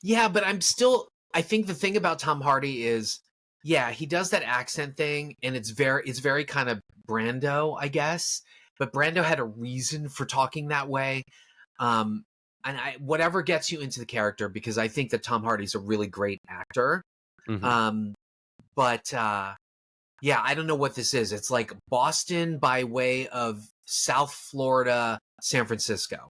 [SPEAKER 7] Yeah, but I think the thing about Tom Hardy is, yeah, he does that accent thing, and it's very kind of Brando, I guess. But Brando had a reason for talking that way. And whatever gets you into the character, because I think that Tom Hardy's a really great actor.
[SPEAKER 8] Mm-hmm.
[SPEAKER 7] Yeah, I don't know what this is. It's like Boston by way of South Florida, San Francisco.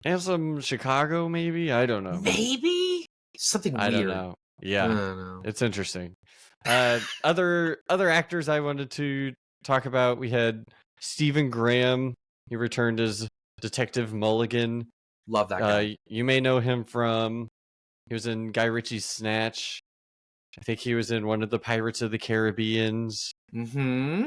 [SPEAKER 8] And some Chicago, maybe? I don't know.
[SPEAKER 7] Maybe something weird.
[SPEAKER 8] I don't know. Yeah,
[SPEAKER 7] I don't know.
[SPEAKER 8] it's interesting. Other actors I wanted to talk about. We had Stephen Graham. He returned as Detective Mulligan.
[SPEAKER 7] Love that guy.
[SPEAKER 8] You may know him from. He was in Guy Ritchie's Snatch. I think he was in one of the Pirates of the Caribbeans.
[SPEAKER 7] Mm-hmm.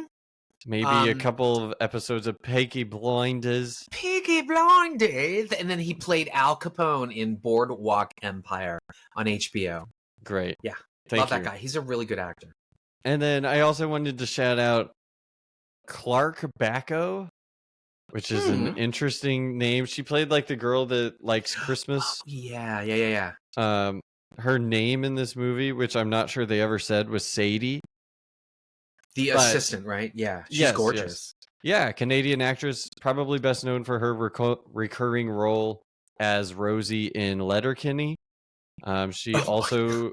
[SPEAKER 8] Maybe a couple of episodes of Peaky Blinders.
[SPEAKER 7] Peaky Blinders, and then he played Al Capone in Boardwalk Empire on HBO.
[SPEAKER 8] Great.
[SPEAKER 7] Yeah,
[SPEAKER 8] Thank
[SPEAKER 7] love
[SPEAKER 8] you.
[SPEAKER 7] that guy. He's a really good actor.
[SPEAKER 8] And then I also wanted to shout out Clark Bacco, which is an interesting name. She played like the girl that likes Christmas.
[SPEAKER 7] Yeah.
[SPEAKER 8] Her name in this movie, which I'm not sure they ever said, was Sadie.
[SPEAKER 7] The assistant, right? Yeah, she's gorgeous.
[SPEAKER 8] Yeah, Canadian actress, probably best known for her recurring role as Rosie in Letterkenny. She also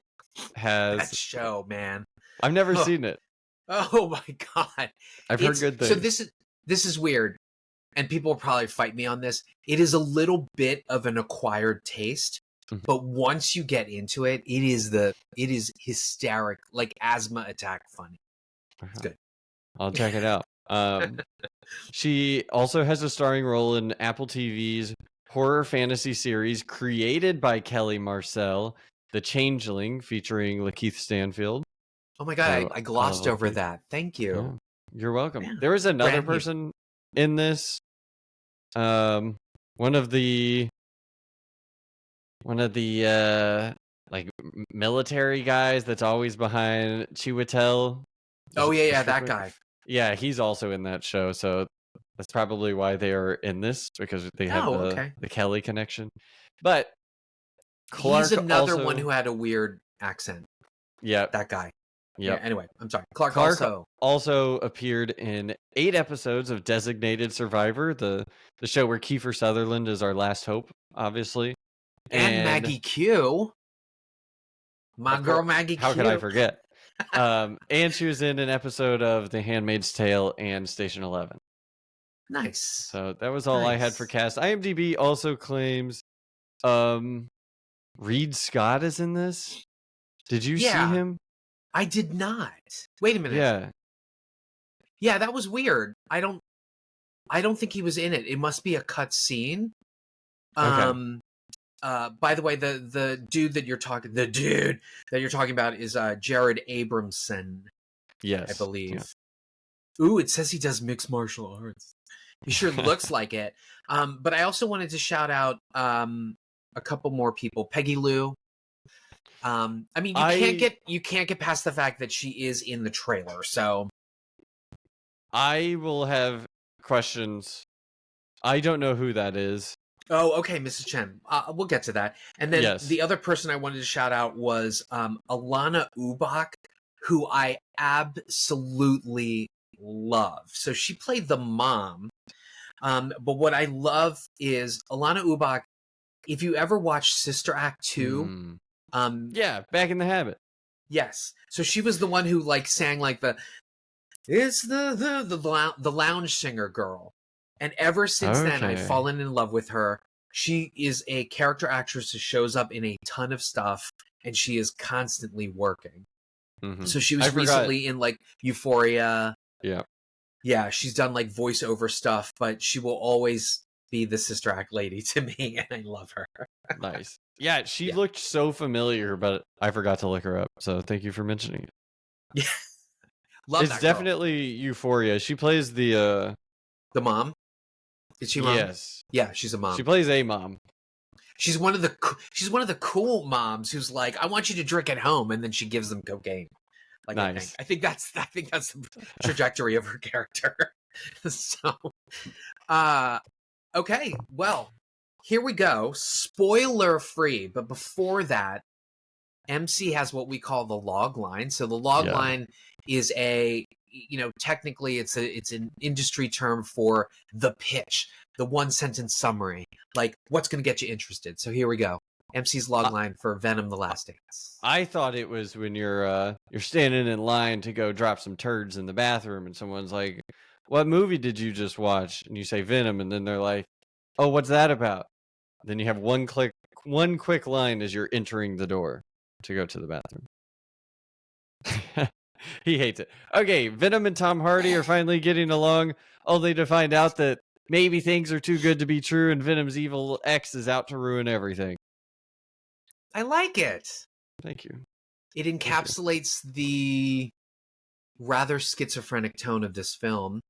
[SPEAKER 8] has
[SPEAKER 7] that show, man.
[SPEAKER 8] I've never seen it.
[SPEAKER 7] Oh my god,
[SPEAKER 8] I've heard good things.
[SPEAKER 7] So this is weird, and people will probably fight me on this. It is a little bit of an acquired taste, but once you get into it, it is hysteric, like asthma attack funny. It's good.
[SPEAKER 8] I'll check it out. She also has a starring role in Apple TV's horror fantasy series created by Kelly Marcel, The Changeling, featuring Lakeith Stanfield.
[SPEAKER 7] Oh my god, I glossed over that. Thank you.
[SPEAKER 8] Yeah, you're welcome.
[SPEAKER 7] Man,
[SPEAKER 8] there was another
[SPEAKER 7] brand new.
[SPEAKER 8] person in this. One of the like military guys that's always behind Chiwetel.
[SPEAKER 7] Oh yeah, that guy.
[SPEAKER 8] Yeah, he's also in that show, so that's probably why they are in this, because they have the Kelly connection. But Clark,
[SPEAKER 7] he's another
[SPEAKER 8] also,
[SPEAKER 7] one who had a weird accent.
[SPEAKER 8] Yeah,
[SPEAKER 7] that guy.
[SPEAKER 8] Yeah.
[SPEAKER 7] Anyway, I'm sorry. Clark
[SPEAKER 8] also appeared in 8 episodes of Designated Survivor, the show where Kiefer Sutherland is our last hope, obviously,
[SPEAKER 7] and Maggie Q. My girl Maggie Q.
[SPEAKER 8] How could I forget? And she was in an episode of The Handmaid's Tale and Station 11.
[SPEAKER 7] Nice.
[SPEAKER 8] So that was all I had for cast. IMDb also claims Reed Scott is in this. Did you see him?
[SPEAKER 7] I did not. Wait a minute. Yeah, that was weird. I don't think he was in it. It must be a cut scene. Okay. By the way, the dude that you're talking about is Jared Abramson.
[SPEAKER 8] Yes,
[SPEAKER 7] I believe.
[SPEAKER 8] Yeah.
[SPEAKER 7] Ooh, it says he does mixed martial arts. He sure looks like it. But I also wanted to shout out a couple more people. Peggy Lou. I mean, you can't get past the fact that she is in the trailer. So
[SPEAKER 8] I will have questions. I don't know who that is.
[SPEAKER 7] Oh, okay, Mrs. Chen. We'll get to that. And then the other person I wanted to shout out was Alana Ubach, who I absolutely love. So she played the mom. But what I love is Alana Ubach. If you ever watch Sister Act 2,
[SPEAKER 8] Back in the Habit.
[SPEAKER 7] Yes. So she was the one who like sang like it's the lounge singer girl. And ever since then, I've fallen in love with her. She is a character actress who shows up in a ton of stuff, and she is constantly working. Mm-hmm. So she was recently in like Euphoria.
[SPEAKER 8] Yeah.
[SPEAKER 7] Yeah, she's done like voiceover stuff, but she will always be the Sister Act lady to me, and I love her.
[SPEAKER 8] Nice. Yeah, she looked so familiar, but I forgot to look her up. So thank you for mentioning it.
[SPEAKER 7] Yeah. Love
[SPEAKER 8] it's
[SPEAKER 7] that
[SPEAKER 8] definitely Euphoria. She plays the
[SPEAKER 7] mom. Is she mom?
[SPEAKER 8] Yes.
[SPEAKER 7] Yeah, she's a mom.
[SPEAKER 8] She plays a mom.
[SPEAKER 7] She's one of the cool moms who's like, I want you to drink at home, and then she gives them cocaine. Like,
[SPEAKER 8] nice.
[SPEAKER 7] I think that's the trajectory of her character. So, okay, well, here we go. Spoiler free, but before that, MC has what we call the log line. So the log line is technically it's an industry term for the pitch, the 1-sentence summary, like what's going to get you interested. So here we go. MC's log line for Venom: The Last Dance.
[SPEAKER 8] I thought it was when you're standing in line to go drop some turds in the bathroom, and someone's like, "What movie did you just watch?" And you say Venom, and then they're like, "Oh, what's that about?" Then you have one quick line as you're entering the door to go to the bathroom. He hates it. Okay, Venom and Tom Hardy are finally getting along, only to find out that maybe things are too good to be true and Venom's evil ex is out to ruin everything.
[SPEAKER 7] I like it.
[SPEAKER 8] Thank you.
[SPEAKER 7] It encapsulates the rather schizophrenic tone of this film.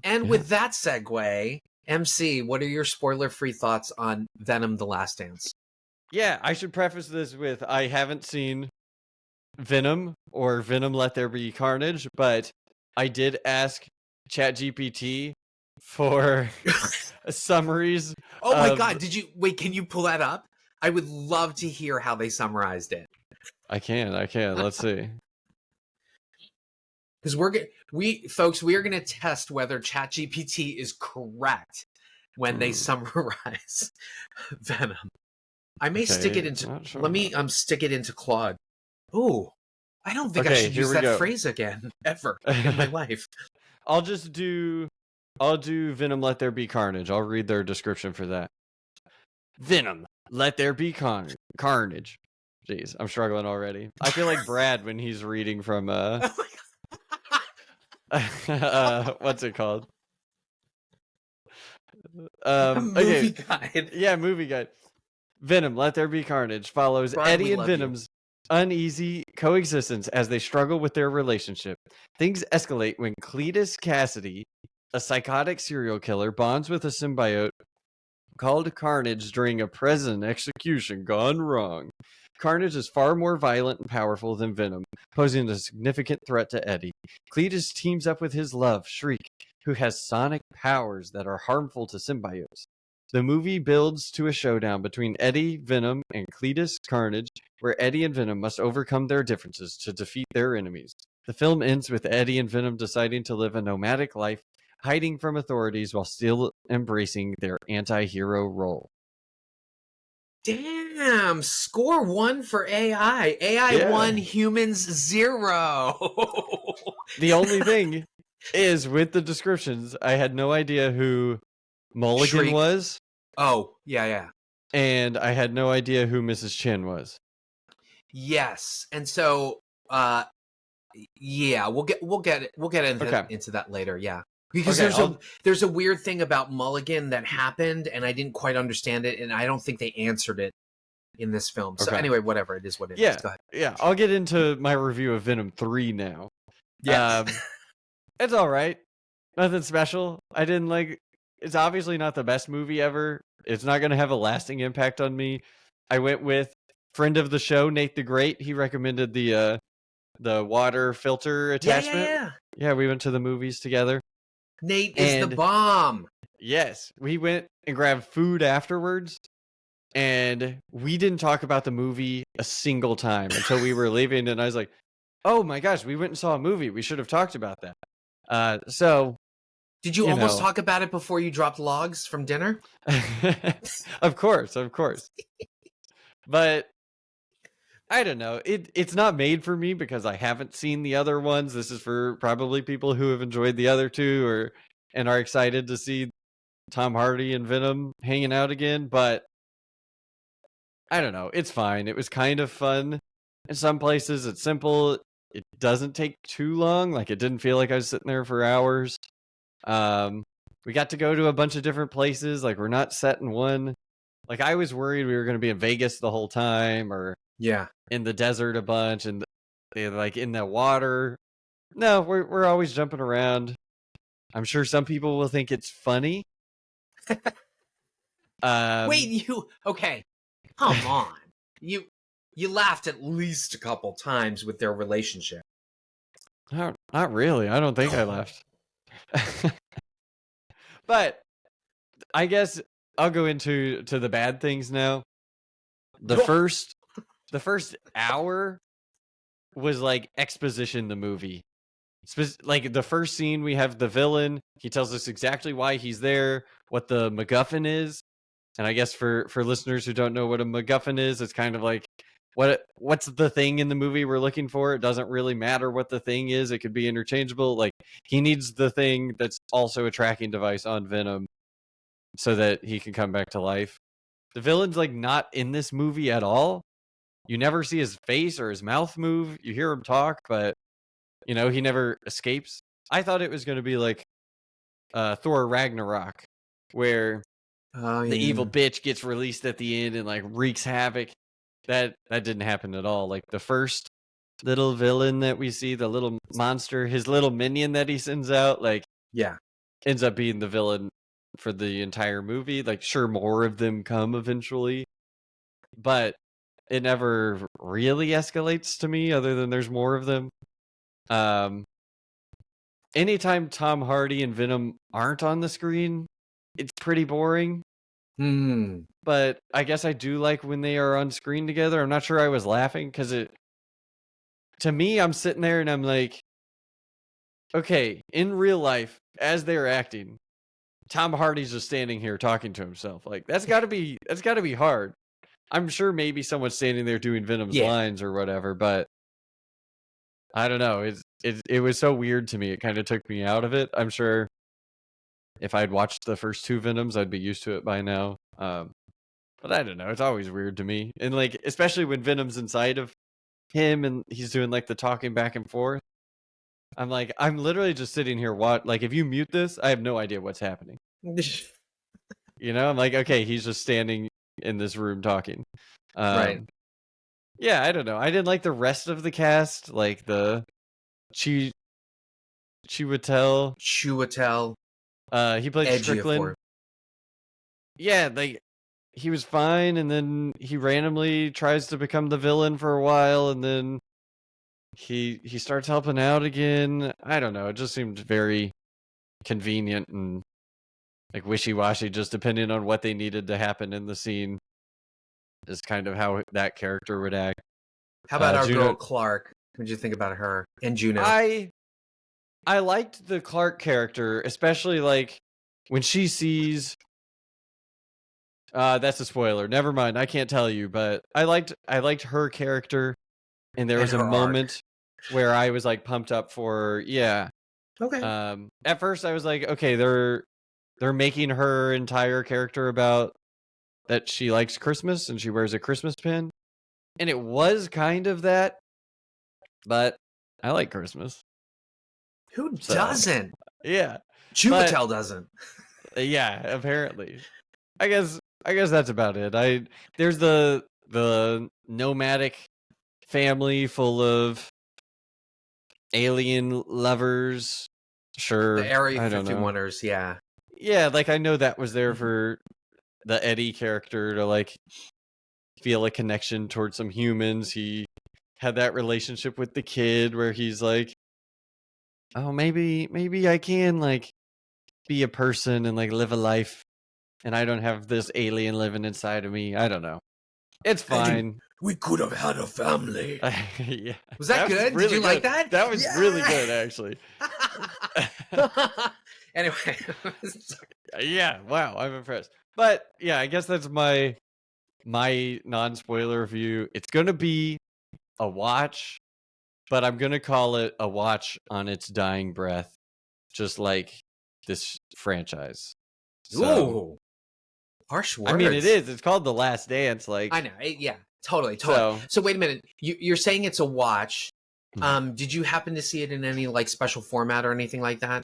[SPEAKER 7] And with that segue, MC, what are your spoiler-free thoughts on Venom: The Last Dance?
[SPEAKER 8] Yeah, I should preface this with I haven't seen Venom or Venom Let There Be Carnage, but I did ask ChatGPT for summaries.
[SPEAKER 7] Oh my god, can you pull that up? I would love to hear how they summarized it.
[SPEAKER 8] I can. Let's see.
[SPEAKER 7] Because we are gonna test whether ChatGPT is correct when they summarize Venom. I may stick it into. Let me stick it into Claude. Ooh, I don't think I should use that phrase again ever in my life.
[SPEAKER 8] I'll do Venom Let There Be Carnage. I'll read their description for that. Venom Let There Be Carnage. Jeez, I'm struggling already. I feel like Brad when he's reading from what's it called?
[SPEAKER 7] Movie guide.
[SPEAKER 8] Yeah, movie guide. Venom Let There Be Carnage follows
[SPEAKER 7] Brian,
[SPEAKER 8] Eddie and Venom's uneasy coexistence as they struggle with their relationship. Things escalate when Cletus Cassidy, a psychotic serial killer, bonds with a symbiote called Carnage during a prison execution gone wrong. Carnage is far more violent and powerful than Venom, posing a significant threat to Eddie. Cletus teams up with his love, Shriek, who has sonic powers that are harmful to symbiotes. The movie builds to a showdown between Eddie, Venom, and Cletus Carnage, where Eddie and Venom must overcome their differences to defeat their enemies. The film ends with Eddie and Venom deciding to live a nomadic life, hiding from authorities while still embracing their anti-hero role.
[SPEAKER 7] Damn, score 1 for AI. AI 1, humans 0.
[SPEAKER 8] The only thing is, with the descriptions, I had no idea who Mulligan
[SPEAKER 7] Shriek
[SPEAKER 8] was.
[SPEAKER 7] Oh, yeah.
[SPEAKER 8] And I had no idea who Mrs. Chin was.
[SPEAKER 7] Yes. And so yeah, we'll get into that later, yeah. Because there's a weird thing about Mulligan that happened, and I didn't quite understand it, and I don't think they answered it in this film. So anyway, whatever, it is what it is. Go ahead.
[SPEAKER 8] Yeah, I'll get into my review of Venom 3 now.
[SPEAKER 7] Yeah.
[SPEAKER 8] It's all right. Nothing special. I didn't like... It's obviously not the best movie ever. It's not going to have a lasting impact on me. I went with friend of the show, Nate the Great. He recommended the water filter attachment. Yeah, we went to the movies together.
[SPEAKER 7] Nate is the bomb.
[SPEAKER 8] Yes, we went and grabbed food afterwards, and we didn't talk about the movie a single time until we were leaving, and I was like, oh my gosh, we went and saw a movie. We should have talked about that. So...
[SPEAKER 7] Did you almost talk about it before you dropped logs from dinner?
[SPEAKER 8] Of course. But I don't know. It's not made for me because I haven't seen the other ones. This is for probably people who have enjoyed the other two and are excited to see Tom Hardy and Venom hanging out again. But I don't know. It's fine. It was kind of fun. In some places, it's simple. It doesn't take too long. Like, it didn't feel like I was sitting there for hours. We got to go to a bunch of different places. Like, we're not set in one. Like, I was worried we were going to be in Vegas the whole time, or in the desert a bunch, and like in the water. No, we're always jumping around. I'm sure some people will think it's funny.
[SPEAKER 7] Wait, okay? Come on, you laughed at least a couple times with their relationship.
[SPEAKER 8] Not really. I don't think I laughed. But I guess I'll go into the bad things now. The first hour was like exposition the movie. Like, the first scene, we have the villain. He tells us exactly why he's there, what the MacGuffin is. And I guess for listeners who don't know what a MacGuffin is, it's kind of like what's the thing in the movie we're looking for. It doesn't really matter what the thing is. It could be interchangeable. Like, he needs the thing that's also a tracking device on Venom so that he can come back to life. The villain's like not in this movie at all. You never see his face or his mouth move. You hear him talk, but you know, he never escapes. I thought it was going to be like Thor Ragnarok, where the evil bitch gets released at the end and like wreaks havoc. That didn't happen at all. Like the first little villain that we see, the little monster, his little minion that he sends out, like ends up being the villain for the entire movie. Like sure, more of them come eventually, but it never really escalates to me other than there's more of them. Anytime Tom Hardy and Venom aren't on the screen, it's pretty boring. But I guess I do like when they are on screen together. I'm not sure I was laughing because to me, I'm sitting there and I'm like, okay, in real life, as they're acting, Tom Hardy's just standing here talking to himself. Like that's gotta be hard. I'm sure maybe someone's standing there doing Venom's lines or whatever, but I don't know. It was so weird to me. It kind of took me out of it. I'm sure if I'd watched the first two Venoms, I'd be used to it by now. But I don't know. It's always weird to me. And like, especially when Venom's inside of him and he's doing like the talking back and forth. I'm like, I'm literally just sitting here. Like, if you mute this, I have no idea what's happening. You know, I'm like, okay, he's just standing in this room talking.
[SPEAKER 7] Right.
[SPEAKER 8] Yeah, I don't know. I didn't like the rest of the cast, like the Chiwetel. He played Strickland. Yeah, like he was fine, and then he randomly tries to become the villain for a while, and then he starts helping out again. I don't know. It just seemed very convenient and like wishy-washy, just depending on what they needed to happen in the scene. Is kind of how that character would act.
[SPEAKER 7] How about our girl Clark? What did you think about her and Juno?
[SPEAKER 8] I liked the Clark character, especially like when she sees. That's a spoiler. Never mind. I can't tell you, but I liked her character, and there was a moment where I was like pumped up for
[SPEAKER 7] Okay.
[SPEAKER 8] At first I was like, okay, they're making her entire character about that she likes Christmas and she wears a Christmas pin. And it was kind of that, but I like Christmas.
[SPEAKER 7] Who doesn't?
[SPEAKER 8] Yeah.
[SPEAKER 7] Chiwetel doesn't.
[SPEAKER 8] Yeah, apparently. I guess that's about it. There's the nomadic family full of alien lovers. Sure.
[SPEAKER 7] The Area 51ers, yeah.
[SPEAKER 8] Yeah, like I know that was there for the Eddie character to like feel a connection towards some humans. He had that relationship with the kid where he's like, oh, maybe I can like be a person and like live a life and I don't have this alien living inside of me. I don't know. It's fine.
[SPEAKER 7] We could have had a family.
[SPEAKER 8] Yeah.
[SPEAKER 7] Was that good?
[SPEAKER 8] Really
[SPEAKER 7] Did you
[SPEAKER 8] good.
[SPEAKER 7] like that?
[SPEAKER 8] That was really good, actually.
[SPEAKER 7] Anyway.
[SPEAKER 8] Yeah, wow, I'm impressed. But yeah, I guess that's my non-spoiler review. It's going to be a watch, but I'm going to call it a watch on its dying breath, just like this franchise.
[SPEAKER 7] Ooh. Harsh words.
[SPEAKER 8] I mean, it is. It's called The Last Dance. Like
[SPEAKER 7] I know. Yeah, totally. So wait a minute. You're saying it's a watch. Did you happen to see it in any like special format or anything like that?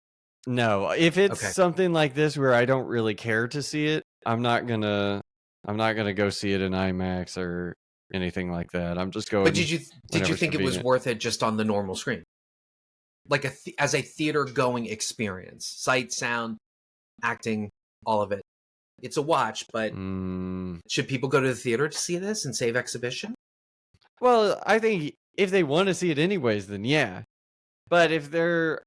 [SPEAKER 8] No. If it's something like this where I don't really care to see it, I'm not gonna go see it in IMAX or anything like that. I'm just going.
[SPEAKER 7] But did you think it was worth it just on the normal screen, like as a theater going experience, sight, sound, acting, all of it? It's a watch, but should people go to the theater to see this and save exhibition?
[SPEAKER 8] Well, I think if they want to see it anyways, then yeah. But if they're,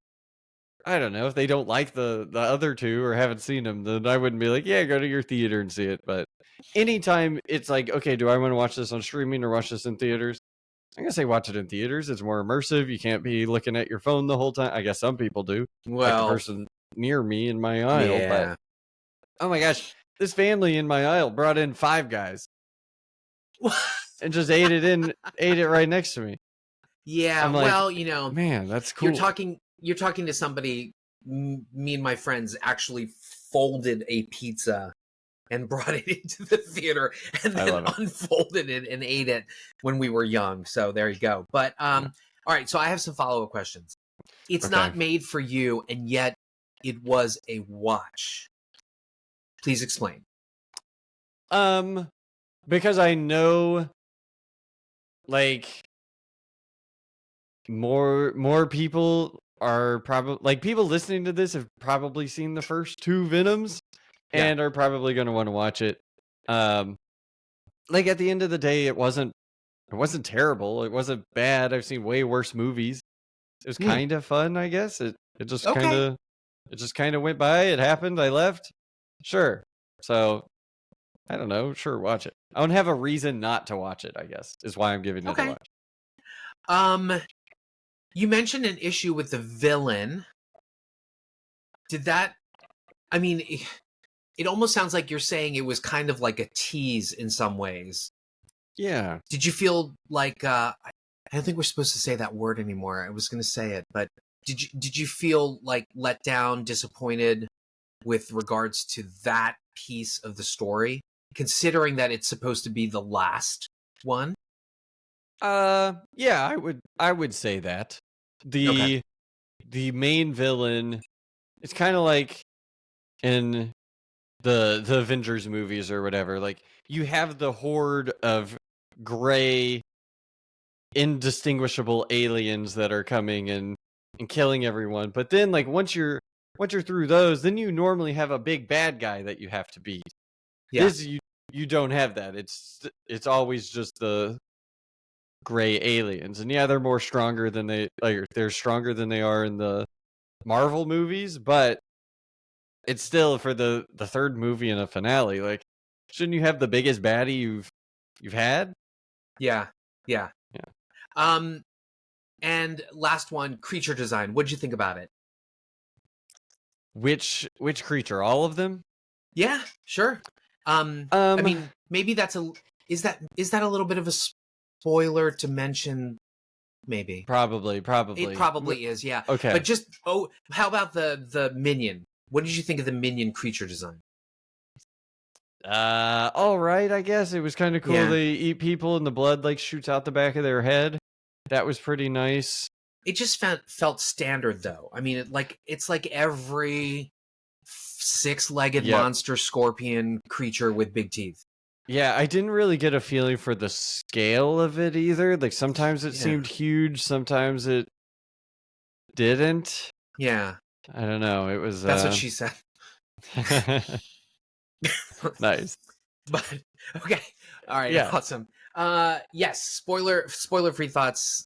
[SPEAKER 8] I don't know, if they don't like the other two or haven't seen them, then I wouldn't be like, yeah, go to your theater and see it. But anytime it's like, okay, do I want to watch this on streaming or watch this in theaters? I'm going to say watch it in theaters. It's more immersive. You can't be looking at your phone the whole time. I guess some people do.
[SPEAKER 7] Well,
[SPEAKER 8] like the person near me in my aisle.
[SPEAKER 7] Yeah.
[SPEAKER 8] But, oh my gosh, this family in my aisle brought in 5 Guys. And just ate it right next to me.
[SPEAKER 7] Yeah,
[SPEAKER 8] like,
[SPEAKER 7] well, you know,
[SPEAKER 8] man, that's cool.
[SPEAKER 7] You're talking to somebody. Me and my friends actually folded a pizza and brought it into the theater and
[SPEAKER 8] I
[SPEAKER 7] then
[SPEAKER 8] love it.
[SPEAKER 7] unfolded it and ate it when we were young. So there you go. But all right, so I have some follow-up questions. It's
[SPEAKER 8] Okay.
[SPEAKER 7] not made for you, and yet it was a watch. Please explain.
[SPEAKER 8] Because I know, like, more people are probably, like, people listening to this have probably seen the first 2 Venoms and are probably going to want to watch it. Like, at the end of the day, it wasn't terrible. It wasn't bad. I've seen way worse movies. It was kind of fun, I guess. It just kind of went by. It happened. I left. Sure. So I don't know. Sure, watch it. I don't have a reason not to watch it, I guess, is why I'm giving it a watch.
[SPEAKER 7] You mentioned an issue with the villain. Did that, I mean, it almost sounds like you're saying it was kind of like a tease in some ways.
[SPEAKER 8] Yeah.
[SPEAKER 7] Did you feel like, I don't think we're supposed to say that word anymore. I was going to say it, but did you feel like let down, disappointed with regards to that piece of the story, considering that it's supposed to be the last one?
[SPEAKER 8] Yeah, I would say that. The main villain, it's kind of like in the Avengers movies or whatever. Like, you have the horde of gray, indistinguishable aliens that are coming and killing everyone. But then, like, once you're through those, then you normally have a big bad guy that you have to beat.
[SPEAKER 7] Yeah.
[SPEAKER 8] This, you don't have that. It's always just the gray aliens, and yeah, they're more stronger than they're stronger than they are in the Marvel movies, but it's still for the third movie and a finale. Like, shouldn't you have the biggest baddie you've had?
[SPEAKER 7] Yeah. And last one, creature design. What'd you think about it?
[SPEAKER 8] Which creature? All of them?
[SPEAKER 7] Yeah, sure. I mean, maybe is that a little bit of a spoiler to mention? Maybe.
[SPEAKER 8] Probably.
[SPEAKER 7] It probably is, yeah.
[SPEAKER 8] Okay.
[SPEAKER 7] But how about the minion? What did you think of the minion creature design?
[SPEAKER 8] All right, I guess it was kind of cool.
[SPEAKER 7] Yeah.
[SPEAKER 8] They eat people and the blood like shoots out the back of their head. That was pretty nice.
[SPEAKER 7] It just felt standard, though. I mean, it's like every 6-legged monster scorpion creature with big teeth.
[SPEAKER 8] Yeah, I didn't really get a feeling for the scale of it either. Like, sometimes it seemed huge, sometimes it didn't.
[SPEAKER 7] Yeah.
[SPEAKER 8] I don't know. It was.
[SPEAKER 7] That's what she said.
[SPEAKER 8] Nice.
[SPEAKER 7] But okay. All right.
[SPEAKER 8] Yeah.
[SPEAKER 7] Awesome. Yes. Spoiler-free thoughts.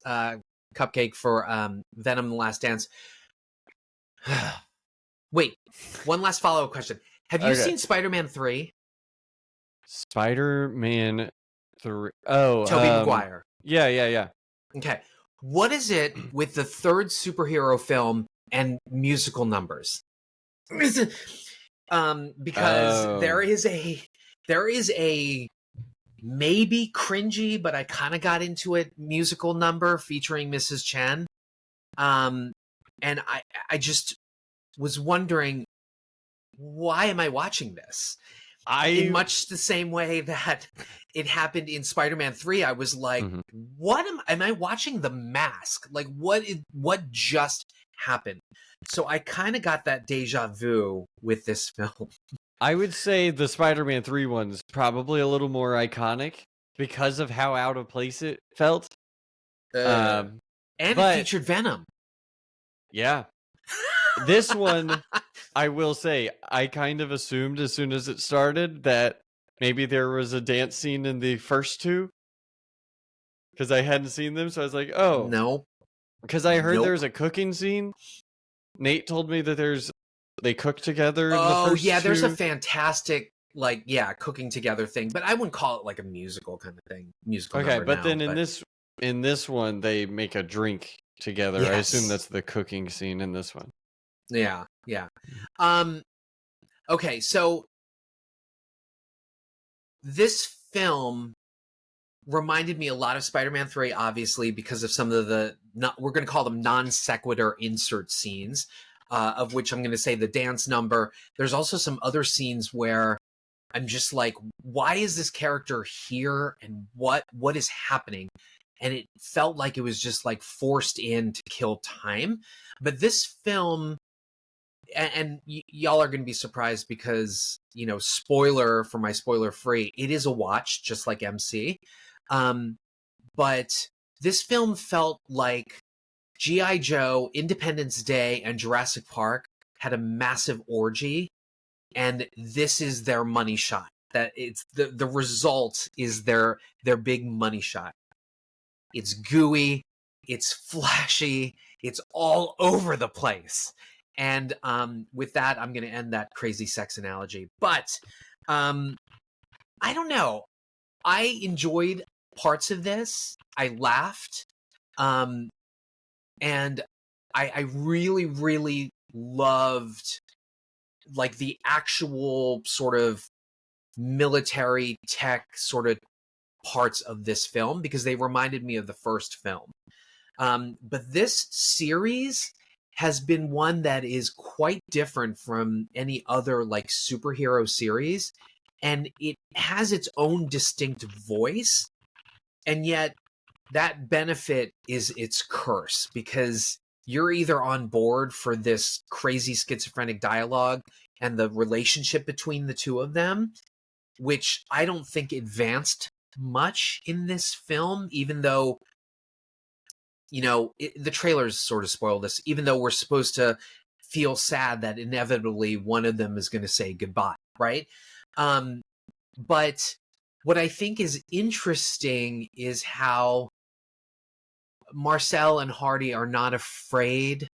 [SPEAKER 7] Cupcake for Venom: The Last Dance. Wait. One last follow-up question. Have you seen Spider-Man 3?
[SPEAKER 8] Spider-Man 3. Oh,
[SPEAKER 7] Tobey Maguire.
[SPEAKER 8] Yeah.
[SPEAKER 7] Okay. What is it with the third superhero film and musical numbers? Because there is a maybe cringy, but I kind of got into it, musical number featuring Mrs. Chen. And I just was wondering, why am I watching this? In much the same way that it happened in Spider-Man 3, I was like, what am I watching The Mask? Like, what just happened? So I kind of got that deja vu with this film.
[SPEAKER 8] I would say the Spider-Man 3 one's probably a little more iconic because of how out of place it felt.
[SPEAKER 7] And it featured Venom.
[SPEAKER 8] Yeah. This one, I will say, I kind of assumed as soon as it started that maybe there was a dance scene in the first 2. Because I hadn't seen them, so I was like, oh.
[SPEAKER 7] No.
[SPEAKER 8] Because I heard there's a cooking scene. Nate told me that they cook together in the first 2.
[SPEAKER 7] There's a fantastic, cooking together thing. But I wouldn't call it like a musical kind of thing.
[SPEAKER 8] Okay, but then in this one, they make a drink together. Yes. I assume that's the cooking scene in this one.
[SPEAKER 7] Yeah. Okay, so this film reminded me a lot of Spider-Man 3, obviously, because of some of we're going to call them non sequitur insert scenes, of which I'm going to say the dance number. There's also some other scenes where, I'm just like, why is this character here and what is happening? And it felt like it was just like forced in to kill time. But this film, and y'all are going to be surprised because, you know, spoiler for my spoiler free, it is a watch just like MC. But this film felt like G.I. Joe, Independence Day, and Jurassic Park had a massive orgy, and this is their money shot. That it's the result is their big money shot. It's gooey, it's flashy, it's all over the place. And with that, I'm going to end that crazy sex analogy. But I don't know. I enjoyed parts of this. I laughed. And I really, really loved like the actual sort of military tech sort of parts of this film because they reminded me of the first film. But this series has been one that is quite different from any other like superhero series, and it has its own distinct voice, and yet that benefit is its curse because you're either on board for this crazy schizophrenic dialogue and the relationship between the two of them, which I don't think advanced much in this film, even though, you know, the trailers sort of spoil this, even though we're supposed to feel sad that inevitably one of them is going to say goodbye, right? But what I think is interesting is how Marcel and Hardy are not afraid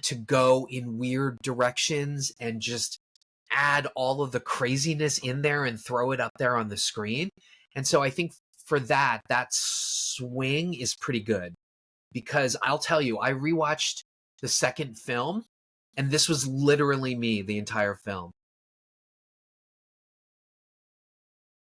[SPEAKER 7] to go in weird directions and just add all of the craziness in there and throw it up there on the screen. And so I think for that swing is pretty good, because I'll tell you, I rewatched the second film and this was literally me the entire film.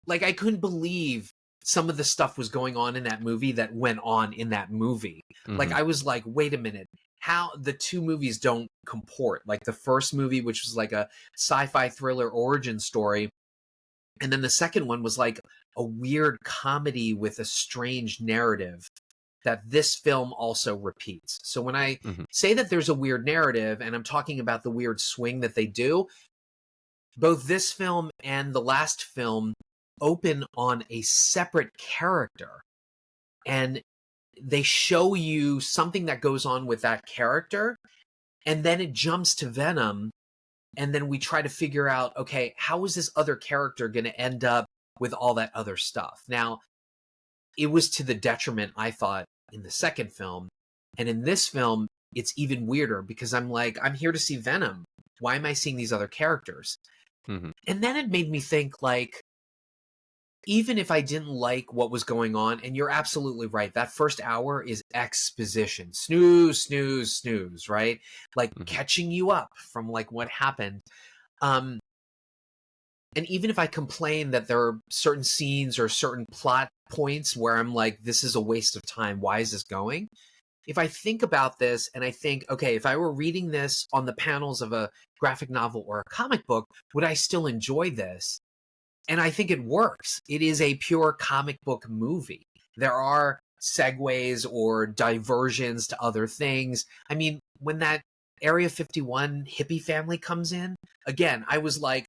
[SPEAKER 7] Like, I couldn't believe some of the stuff was going on in that movie that went on in that movie. Like, I was like, wait a minute, how the two movies don't comport. Like the first movie, which was like a sci-fi thriller origin story, and then the second one was like a weird comedy with a strange narrative that this film also repeats. So when I say that there's a weird narrative, and I'm talking about the weird swing that they do, both this film and the last film open on a separate character, and they show you something that goes on with that character, and then it jumps to Venom, and then we try to figure out, okay, how is this other character going to end up with all that other stuff? Now, it was to the detriment, I thought, in the second film, and in this film, it's even weirder because I'm like, I'm here to see Venom. Why am I seeing these other characters? And then it made me think, like, even if I didn't like what was going on, and you're absolutely right, that first hour is exposition. Snooze, snooze, snooze, right? Like catching you up from like what happened. And even if I complain that there are certain scenes or certain plot points where I'm like, this is a waste of time, why is this going? If I think about this and I think, okay, if I were reading this on the panels of a graphic novel or a comic book, would I still enjoy this? And I think it works. It is a pure comic book movie. There are segues or diversions to other things. I mean, when that Area 51 hippie family comes in, again, I was like,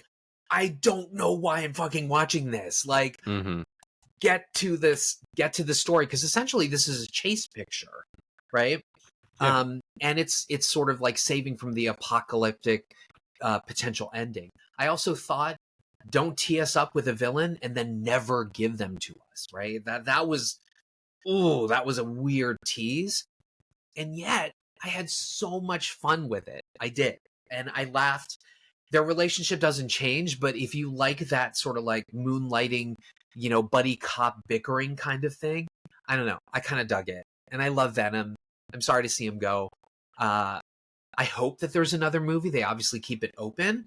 [SPEAKER 7] I don't know why I'm fucking watching this. Like, get to the story, because essentially this is a chase picture, right? Yeah. And it's sort of like saving from the apocalyptic potential ending. I also thought, don't tee us up with a villain and then never give them to us, right? That was a weird tease. And yet I had so much fun with it. I did. And I laughed. Their relationship doesn't change, but if you like that sort of like moonlighting, you know, buddy cop bickering kind of thing, I don't know. I kind of dug it. And I love Venom. I'm sorry to see him go. I hope that there's another movie. They obviously keep it open.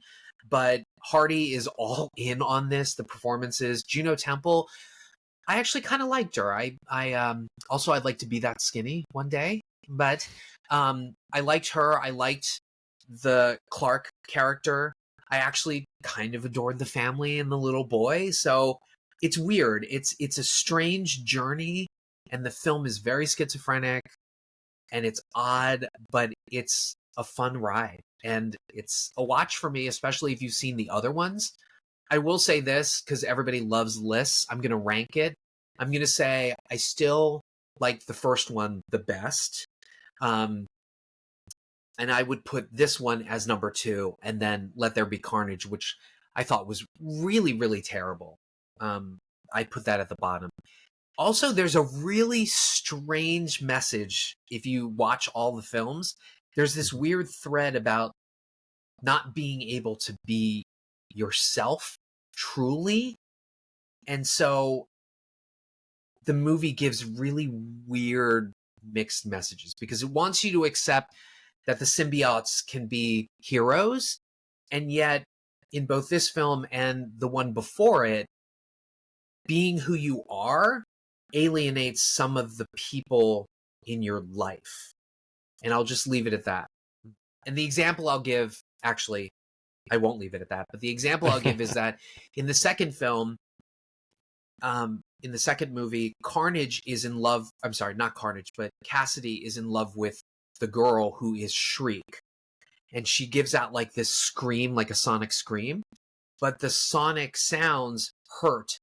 [SPEAKER 7] But Hardy is all in on this. The performances, Juno Temple, I actually kind of liked her. I also, I'd like to be that skinny one day. But I liked her. I liked the Clark character. I actually kind of adored the family and the little boy. So it's weird. It's a strange journey, and the film is very schizophrenic, and it's odd, but it's a fun ride, and it's a watch for me, especially if you've seen the other ones. I will say this, because everybody loves lists. I'm going to rank it. I'm going to say I still like the first one the best. And I would put this one as number 2, and then Let There Be Carnage, which I thought was really, really terrible. I put that at the bottom. Also, there's a really strange message if you watch all the films. There's this weird thread about not being able to be yourself truly. And so the movie gives really weird mixed messages because it wants you to accept that the symbiotes can be heroes, and yet in both this film and the one before it, being who you are alienates some of the people in your life. And I'll just leave it at that. And the example I'll give, actually, I won't leave it at that, but the example I'll give is that in the second film, in the second movie, Carnage is in love, I'm sorry, not Carnage, but Cassidy is in love with the girl who is Shriek. And she gives out like this scream, like a sonic scream, but the sonic sounds hurt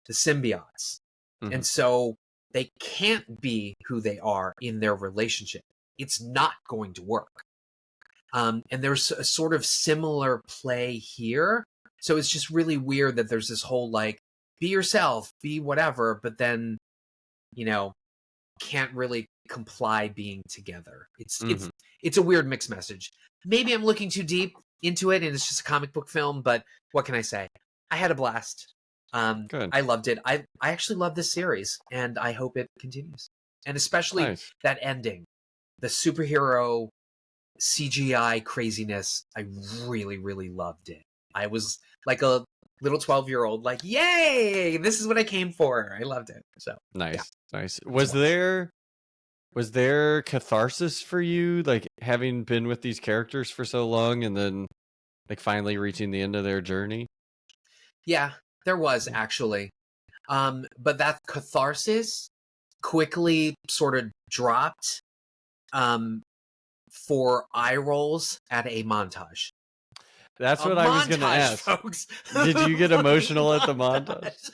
[SPEAKER 7] the symbiotes.
[SPEAKER 8] Mhm.
[SPEAKER 7] And so they can't be who they are in their relationship. It's not going to work. And there's a sort of similar play here. So it's just really weird that there's this whole like, be yourself, be whatever, but then, you know, can't really comply being together. It's a weird mixed message. Maybe I'm looking too deep into it and it's just a comic book film, but what can I say? I had a blast.
[SPEAKER 8] Good.
[SPEAKER 7] I loved it. I actually love this series, and I hope it continues. And especially
[SPEAKER 8] Nice.
[SPEAKER 7] that ending, the superhero CGI craziness. I really, really loved it. I was like a little 12-year-old, like, yay! This is what I came for. I loved it. So
[SPEAKER 8] Nice.
[SPEAKER 7] yeah.
[SPEAKER 8] Nice. Was there catharsis for you, like having been with these characters for so long and then like finally reaching the end of their journey?
[SPEAKER 7] Yeah, there was actually. But that catharsis quickly sort of dropped for eye rolls at a montage.
[SPEAKER 8] That's what I was going to ask.
[SPEAKER 7] Folks.
[SPEAKER 8] Did you get emotional at the montage?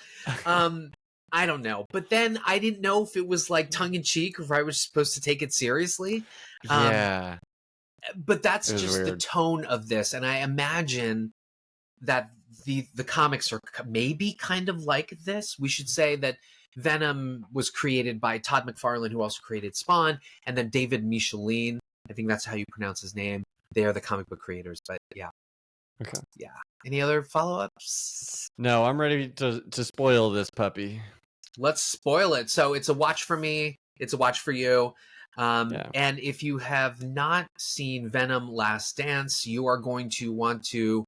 [SPEAKER 7] I don't know. But then I didn't know if it was like tongue in cheek or if I was supposed to take it seriously.
[SPEAKER 8] Yeah.
[SPEAKER 7] But that's
[SPEAKER 8] It was
[SPEAKER 7] just the
[SPEAKER 8] weird.
[SPEAKER 7] tone of this. And I imagine that the comics are maybe kind of like this. We should say that Venom was created by Todd McFarlane, who also created Spawn, and then David Michelinie. I think that's how you pronounce his name. They are the comic book creators. But yeah.
[SPEAKER 8] Okay.
[SPEAKER 7] Yeah. Any other follow-ups?
[SPEAKER 8] No, I'm ready to spoil this puppy.
[SPEAKER 7] Let's spoil it. So it's a watch for me. It's a watch for you.
[SPEAKER 8] Yeah.
[SPEAKER 7] And if you have not seen Venom Last Dance, you are going to want to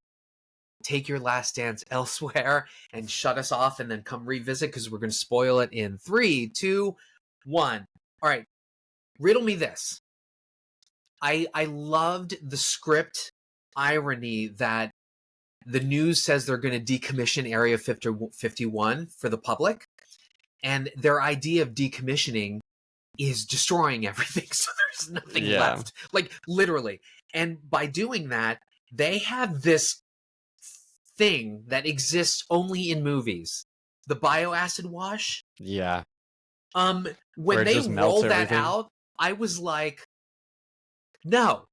[SPEAKER 7] take your last dance elsewhere and shut us off and then come revisit because we're going to spoil it in 3, 2, 1. All right. Riddle me this. I loved the script irony that the news says they're going to decommission Area 51 for the public. And their idea of decommissioning is destroying everything. So there's nothing left. Like literally. And by doing that, they have this thing that exists only in movies. The bioacid wash.
[SPEAKER 8] Yeah.
[SPEAKER 7] When they
[SPEAKER 8] just melts
[SPEAKER 7] rolled that
[SPEAKER 8] everything.
[SPEAKER 7] out, I was like, no.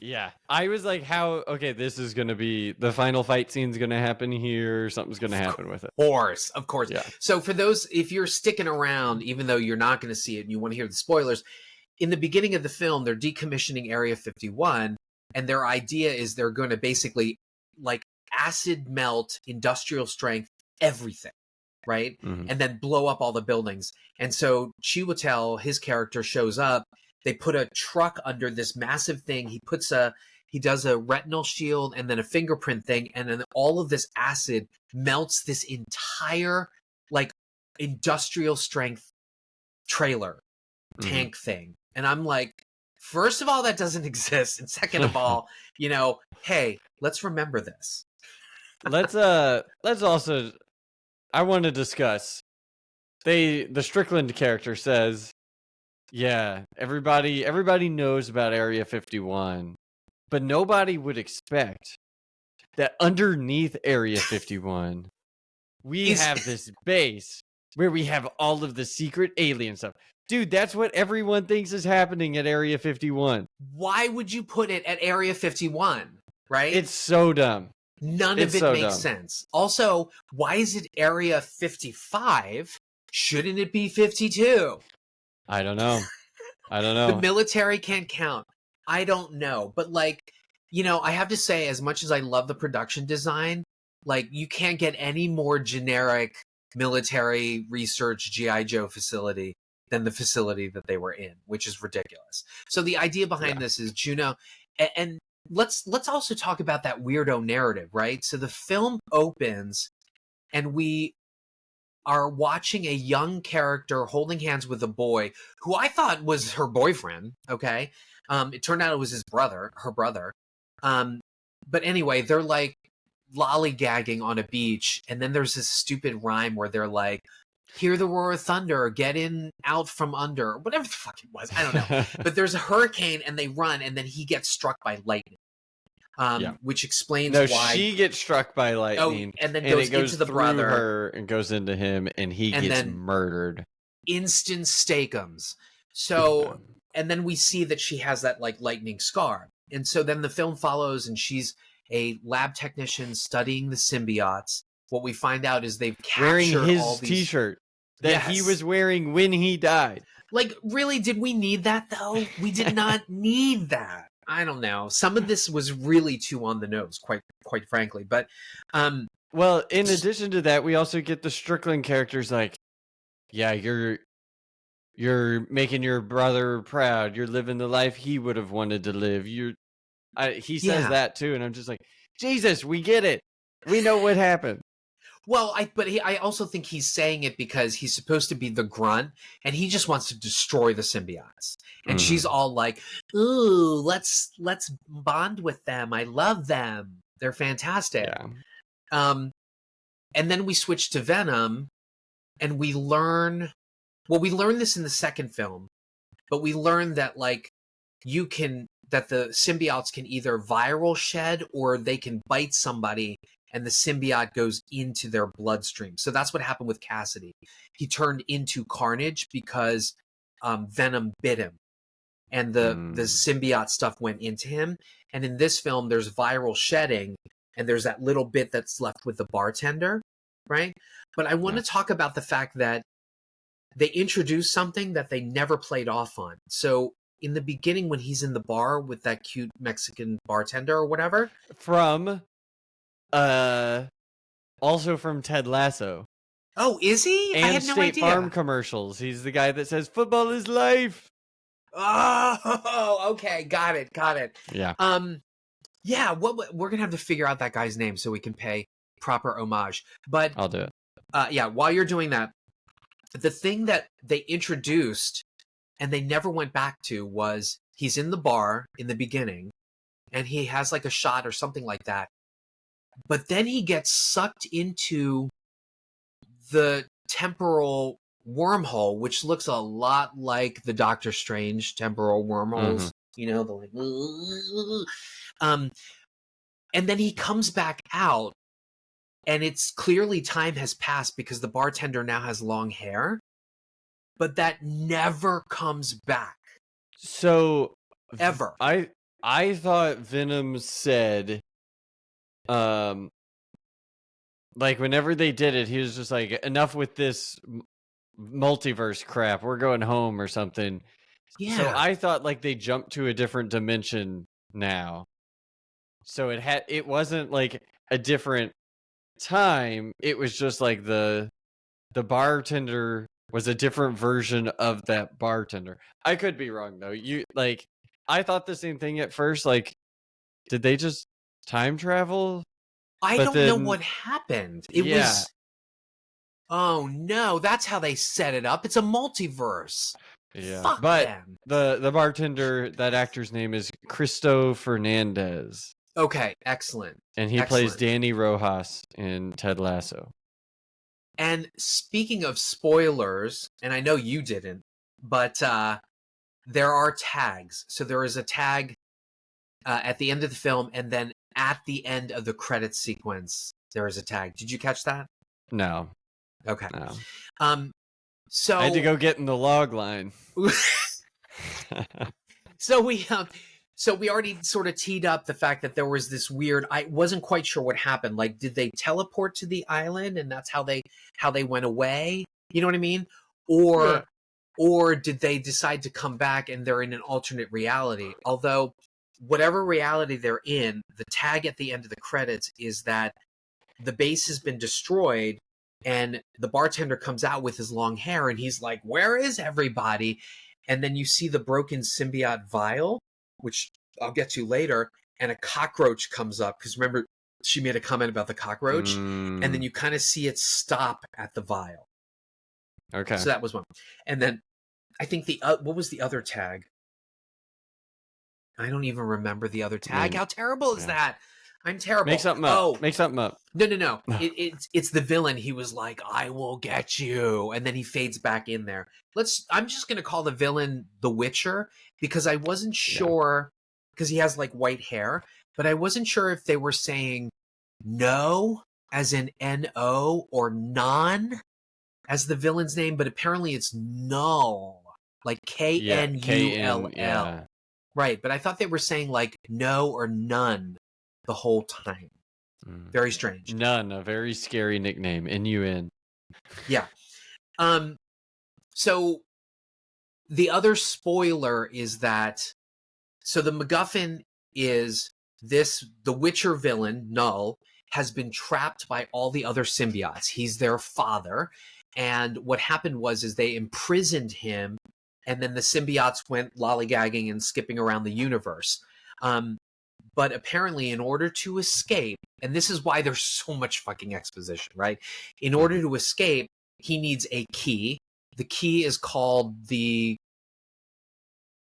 [SPEAKER 8] Yeah. I was like, okay, this is going to be the final fight scene's going to happen here. Something's going to happen with it.
[SPEAKER 7] Of course.
[SPEAKER 8] Yeah.
[SPEAKER 7] So for those, if you're sticking around, even though you're not going to see it and you want to hear the spoilers, in the beginning of the film, they're decommissioning Area 51, and their idea is they're going to basically like acid melt, industrial strength, everything, right?
[SPEAKER 8] Mhm.
[SPEAKER 7] And then blow up all the buildings. And so Chiwetel, his character, shows up. They put a truck under this massive thing. He does a retinal shield and then a fingerprint thing. And then all of this acid melts this entire like industrial strength trailer tank thing. And I'm like First of all, that doesn't exist. And second of all, hey, let's remember this.
[SPEAKER 8] Let's also, I want to discuss. The Strickland character says, yeah, everybody knows about Area 51, but nobody would expect that underneath Area 51, we have this base where we have all of the secret alien stuff. Dude, that's what everyone thinks is happening at Area 51.
[SPEAKER 7] Why would you put it at Area 51, right?
[SPEAKER 8] It's so dumb.
[SPEAKER 7] None of it makes sense. Also, why is it Area 55? Shouldn't it be 52?
[SPEAKER 8] I don't know.
[SPEAKER 7] The military can't count. I don't know. But, I have to say, as much as I love the production design, you can't get any more generic military research G.I. Joe facility than the facility that they were in, which is ridiculous. So the idea behind this is Juno, and let's also talk about that weirdo narrative, right? So the film opens, and we are watching a young character holding hands with a boy who I thought was her boyfriend. Okay, it turned out it was her brother. But anyway, they're lollygagging on a beach, and then there's this stupid rhyme where they're like, "Hear the roar of thunder, get in out from under," whatever the fuck it was. I don't know. But there's a hurricane, and they run, and then he gets struck by lightning. Which explains why
[SPEAKER 8] she gets struck by lightning,
[SPEAKER 7] and then
[SPEAKER 8] it
[SPEAKER 7] goes
[SPEAKER 8] goes
[SPEAKER 7] into the
[SPEAKER 8] through
[SPEAKER 7] brother
[SPEAKER 8] her and goes into him, and he gets murdered.
[SPEAKER 7] Instant steakums. So, and then we see that she has that lightning scar, and so then the film follows, and she's a lab technician studying the symbiotes. What we find out is they've captured
[SPEAKER 8] wearing his
[SPEAKER 7] all these...
[SPEAKER 8] T-shirt that he was wearing when he died.
[SPEAKER 7] Really, did we need that though? We did not need that. I don't know. Some of this was really too on the nose, quite frankly. But
[SPEAKER 8] well, in addition to that, we also get the Strickland characters yeah, you're making your brother proud. You're living the life he would have wanted to live. He says that too, and I'm just like, Jesus, we get it. We know what happened.
[SPEAKER 7] Well, I also think he's saying it because he's supposed to be the grunt, and he just wants to destroy the symbiotes. And she's all like, "Ooh, let's bond with them. I love them. They're fantastic." Yeah. And then we switch to Venom, and we learn this in the second film, but we learn that that the symbiotes can either viral shed or they can bite somebody, and the symbiote goes into their bloodstream. So that's what happened with Cassidy. He turned into Carnage because Venom bit him, and the symbiote stuff went into him. And in this film, there's viral shedding, and there's that little bit that's left with the bartender, right? But I want to talk about the fact that they introduced something that they never played off on. So in the beginning, when he's in the bar with that cute Mexican bartender or whatever,
[SPEAKER 8] also from Ted Lasso.
[SPEAKER 7] Oh, is he?
[SPEAKER 8] And
[SPEAKER 7] I had no
[SPEAKER 8] State
[SPEAKER 7] idea.
[SPEAKER 8] Farm commercials. He's the guy that says football is life.
[SPEAKER 7] Oh, okay, got it.
[SPEAKER 8] Yeah.
[SPEAKER 7] Yeah. We're gonna have to figure out that guy's name so we can pay proper homage. But
[SPEAKER 8] I'll do it.
[SPEAKER 7] Yeah. While you're doing that, the thing that they introduced and they never went back to was he's in the bar in the beginning, and he has a shot or something like that. But then he gets sucked into the temporal wormhole, which looks a lot like the Doctor Strange temporal wormholes. The and then he comes back out, and it's clearly time has passed because the bartender now has long hair, but that never comes back.
[SPEAKER 8] So
[SPEAKER 7] ever.
[SPEAKER 8] I thought Venom said, whenever they did it, he was just like, enough with this multiverse crap. We're going home or something.
[SPEAKER 7] Yeah.
[SPEAKER 8] So I thought they jumped to a different dimension now. So it wasn't a different time. It was just the bartender was a different version of that bartender. I could be wrong though. I thought the same thing at first. Did they just time travel?
[SPEAKER 7] I don't know what happened. It was... Oh, no. That's how they set it up. It's a multiverse.
[SPEAKER 8] Yeah,
[SPEAKER 7] Fuck
[SPEAKER 8] but
[SPEAKER 7] them.
[SPEAKER 8] the bartender, that actor's name is Cristo Fernandez,
[SPEAKER 7] Okay, excellent.
[SPEAKER 8] and he plays
[SPEAKER 7] Excellent.
[SPEAKER 8] Danny Rojas in Ted Lasso.
[SPEAKER 7] And speaking of spoilers, and I know you didn't, but there are tags. So there is a tag at the end of the film, and then at the end of the credits sequence, there is a tag. Did you catch that?
[SPEAKER 8] No,
[SPEAKER 7] Okay.
[SPEAKER 8] no.
[SPEAKER 7] So
[SPEAKER 8] I had to go get in the log line.
[SPEAKER 7] So we already sort of teed up the fact that there was this weird. I wasn't quite sure what happened. Like, did they teleport to the island, and that's how they went away? You know what I mean? Or did they decide to come back and they're in an alternate reality? Although, whatever reality they're in, the tag at the end of the credits is that the base has been destroyed, and the bartender comes out with his long hair, and he's like, "Where is everybody?" And then you see the broken symbiote vial, which I'll get to later, and a cockroach comes up, because remember, she made a comment about the cockroach, and then you kind of see it stop at the vial.
[SPEAKER 8] Okay.
[SPEAKER 7] So that was one. And then I think what was the other tag? I don't even remember the other tag. How terrible is that? I'm terrible.
[SPEAKER 8] Make something up. Make something up.
[SPEAKER 7] No. It's the villain. He was like, "I will get you," and then he fades back in there. I'm just gonna call the villain the Witcher, because I wasn't sure, because he has like white hair, but I wasn't sure if they were saying no as in N-O or non as the villain's name, but apparently it's Null, like K-N-U-L-L.
[SPEAKER 8] Yeah.
[SPEAKER 7] Right, but I thought they were saying like no or none the whole time. Very strange.
[SPEAKER 8] None, a very scary nickname. N-U-N.
[SPEAKER 7] Yeah. So the other spoiler is that, so the MacGuffin is this, the Witcher villain, Null, has been trapped by all the other symbiotes. He's their father. And what happened is they imprisoned him, and then the symbiotes went lollygagging and skipping around the universe. But apparently, in order to escape, and this is why there's so much fucking exposition, right? In order to escape, he needs a key. The key is called the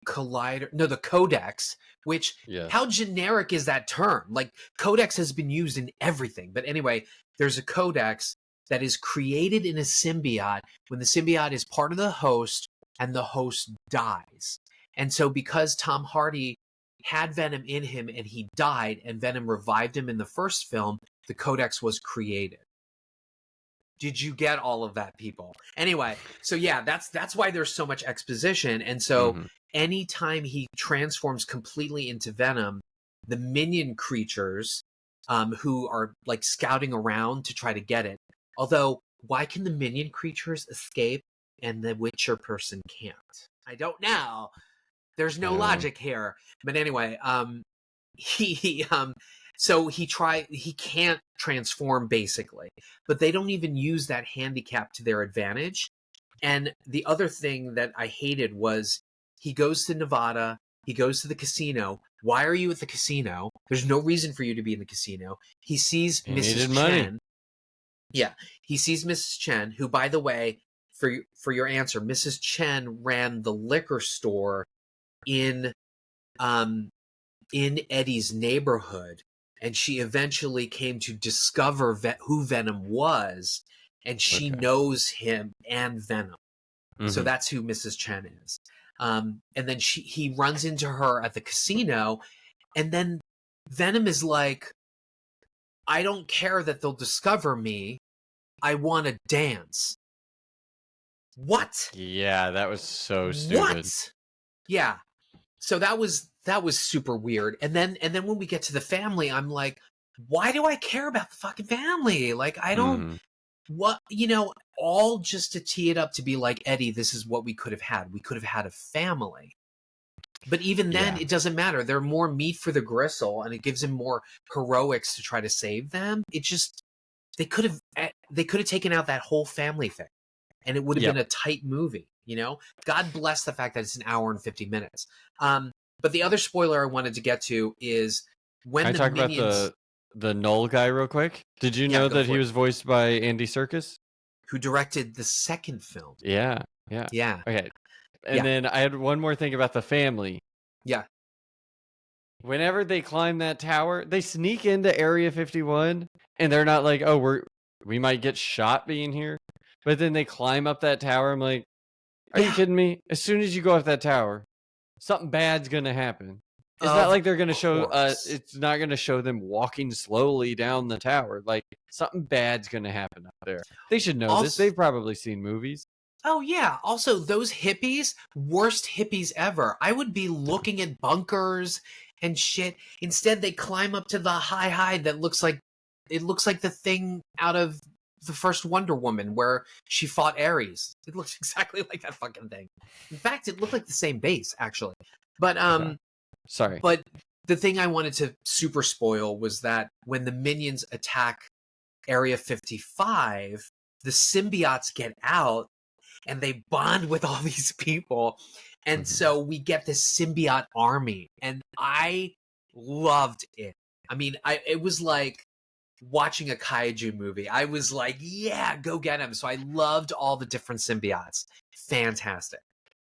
[SPEAKER 7] collider. No, the codex, which, how generic is that term? Like, codex has been used in everything. But anyway, there's a codex that is created in a symbiote when the symbiote is part of the host and the host dies. And so because Tom Hardy had Venom in him and he died, and Venom revived him in the first film, the codex was created. Did you get all of that, people? Anyway, so yeah, that's why there's so much exposition. And so anytime he transforms completely into Venom, the minion creatures who are like scouting around to try to get it. Although, why can the minion creatures escape and the Witcher person can't? I don't know. There's no logic here. But anyway, so he can't transform basically, but they don't even use that handicap to their advantage. And the other thing that I hated was he goes to Nevada, he goes to the casino. Why are you at the casino? There's no reason for you to be in the casino. He sees Mrs. Chen. Yeah, he sees Mrs. Chen, who, by the way, for your answer, Mrs. Chen ran the liquor store in Eddie's neighborhood, and she eventually came to discover who Venom was, and she knows him and Venom. So that's who Mrs. Chen is. And then he runs into her at the casino, and then Venom is like, "I don't care that they'll discover me. I want to dance." What?
[SPEAKER 8] Yeah, that was so stupid.
[SPEAKER 7] What? Yeah. So that was super weird. And then when we get to the family, I'm like, why do I care about the fucking family? Like, I don't, all just to tee it up to be like, Eddie, this is what we could have had. We could have had a family. But even then, it doesn't matter. They're more meat for the gristle, and it gives him more heroics to try to save them. It just, they could have taken out that whole family thing, and it would have been a tight movie. God bless the fact that it's an hour and 50 minutes. But the other spoiler I wanted to get to is when
[SPEAKER 8] Can I talk
[SPEAKER 7] minions...
[SPEAKER 8] about the Null guy real quick? Did you know that he was voiced by Andy Serkis?
[SPEAKER 7] Who directed the second film.
[SPEAKER 8] Yeah.
[SPEAKER 7] Yeah.
[SPEAKER 8] Okay. And then I had one more thing about the family.
[SPEAKER 7] Yeah.
[SPEAKER 8] Whenever they climb that tower, they sneak into Area 51, and they're not like, "Oh, we might get shot being here." But then they climb up that tower. I'm like, "Are you kidding me? As soon as you go up that tower, something bad's gonna happen." It's not like they're gonna show. It's not gonna show them walking slowly down the tower. Like something bad's gonna happen up there. They should know this. They've probably seen movies.
[SPEAKER 7] Oh, yeah. Also, those hippies, worst hippies ever. I would be looking at bunkers and shit. Instead, they climb up to the high that looks like the thing out of the first Wonder Woman where she fought Ares. It looks exactly like that fucking thing. In fact, it looked like the same base, actually. But,
[SPEAKER 8] sorry.
[SPEAKER 7] But the thing I wanted to super spoil was that when the minions attack Area 55, the symbiotes get out and they bond with all these people. And so we get this symbiote army. And I loved it. I mean, it was like watching a kaiju movie. I was like, yeah, go get him. So I loved all the different symbiotes. Fantastic.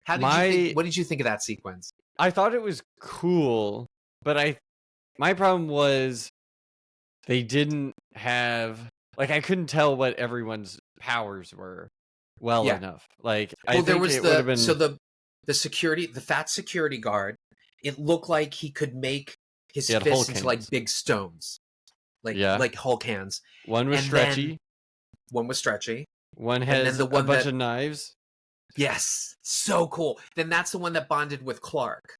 [SPEAKER 7] How did you think, what did you think of that sequence?
[SPEAKER 8] I thought it was cool, but my problem was they didn't have, like, I couldn't tell what everyone's powers were well enough. Like, I think
[SPEAKER 7] there was
[SPEAKER 8] it would have been...
[SPEAKER 7] So the security, the fat security guard, it looked like he could make his fists into like big stones. Like Hulk hands.
[SPEAKER 8] One was stretchy.
[SPEAKER 7] One was stretchy.
[SPEAKER 8] One has a bunch of knives.
[SPEAKER 7] Yes. So cool. Then that's the one that bonded with Clark.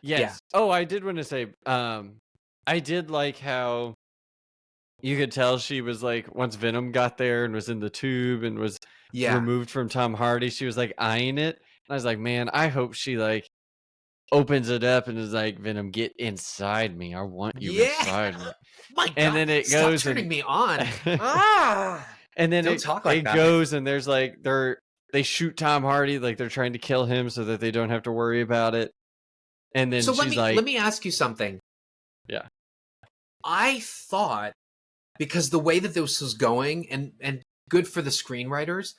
[SPEAKER 8] Yes. Yeah. Oh, I did want to say, I did like how you could tell she was like, once Venom got there and was in the tube and was removed from Tom Hardy, she was like eyeing it. And I was like, man, I hope she like opens it up and is like, Venom, get inside me. I want you inside me.
[SPEAKER 7] My God,
[SPEAKER 8] and then it goes
[SPEAKER 7] turning me on.
[SPEAKER 8] And then it
[SPEAKER 7] that.
[SPEAKER 8] Goes and there's like they shoot Tom Hardy, like they're trying to kill him so that they don't have to worry about it. And then
[SPEAKER 7] let me ask you something.
[SPEAKER 8] Yeah.
[SPEAKER 7] I thought, because the way that this was going, and good for the screenwriters,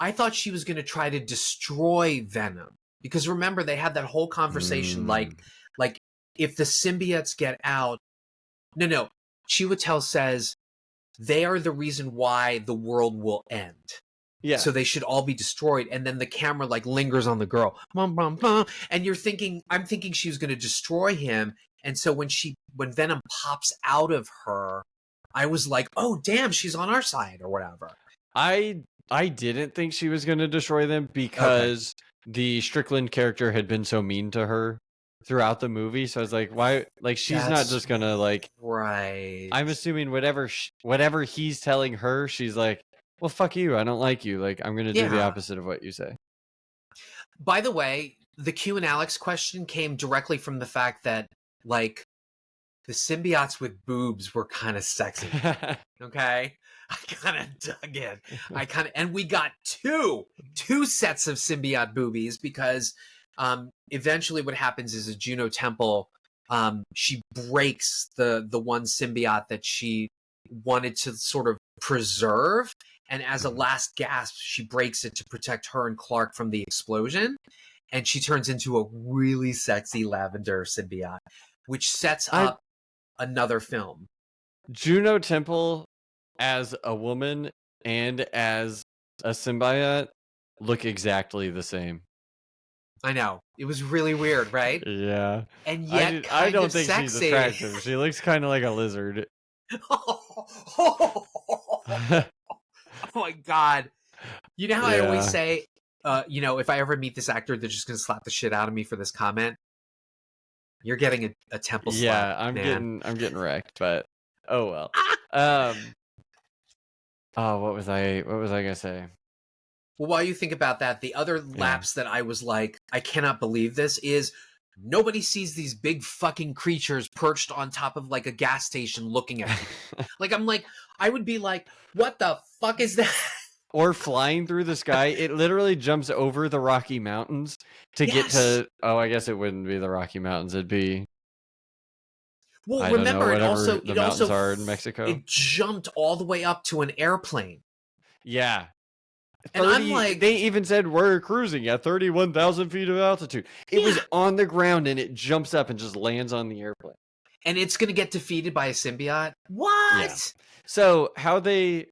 [SPEAKER 7] I thought she was going to try to destroy Venom. Because remember, they had that whole conversation, like if the symbiotes get out, no, Chiwetel says they are the reason why the world will end. Yeah. So they should all be destroyed. And then the camera like lingers on the girl. And you're thinking, I'm thinking she was going to destroy him. And so when Venom pops out of her, I was like, oh, damn, she's on our side or whatever.
[SPEAKER 8] I didn't think she was going to destroy them because the Strickland character had been so mean to her throughout the movie. So I was like, why? Like, she's not just going to like,
[SPEAKER 7] right.
[SPEAKER 8] I'm assuming whatever he's telling her, she's like, well, fuck you. I don't like you. Like, I'm going to do the opposite of what you say.
[SPEAKER 7] By the way, the Q and Alex question came directly from the fact that, like, the symbiotes with boobs were kind of sexy. Okay? I kind of dug it. And we got two sets of symbiote boobies because eventually what happens is a Juno Temple, she breaks the one symbiote that she wanted to sort of preserve. And as a last gasp, she breaks it to protect her and Clark from the explosion. And she turns into a really sexy lavender symbiote, which sets up another film.
[SPEAKER 8] Juno Temple as a woman and as a symbiote look exactly the same.
[SPEAKER 7] I know. It was really weird, right?
[SPEAKER 8] Yeah.
[SPEAKER 7] And yet
[SPEAKER 8] I don't think
[SPEAKER 7] sexy.
[SPEAKER 8] she's attractive. She looks kind of like a lizard.
[SPEAKER 7] Oh my God. You know how I always say, if I ever meet this actor, they're just going to slap the shit out of me for this comment? You're getting a temple slap.
[SPEAKER 8] Yeah, I'm getting wrecked, but oh well. What was I going to say?
[SPEAKER 7] Well, while you think about that, the other lapse that I was like, I cannot believe this, is nobody sees these big fucking creatures perched on top of like a gas station looking at you. I would be like, what the fuck is that?
[SPEAKER 8] Or flying through the sky. It literally jumps over the Rocky Mountains to get to... Oh, I guess it wouldn't be the Rocky Mountains. It'd be...
[SPEAKER 7] Well, remember,
[SPEAKER 8] it also are in Mexico.
[SPEAKER 7] It jumped all the way up to an airplane.
[SPEAKER 8] Yeah.
[SPEAKER 7] And I'm like,
[SPEAKER 8] they even said we're cruising at 31,000 feet of altitude. It was on the ground and it jumps up and just lands on the airplane.
[SPEAKER 7] And it's going to get defeated by a symbiote? What?
[SPEAKER 8] Yeah. So I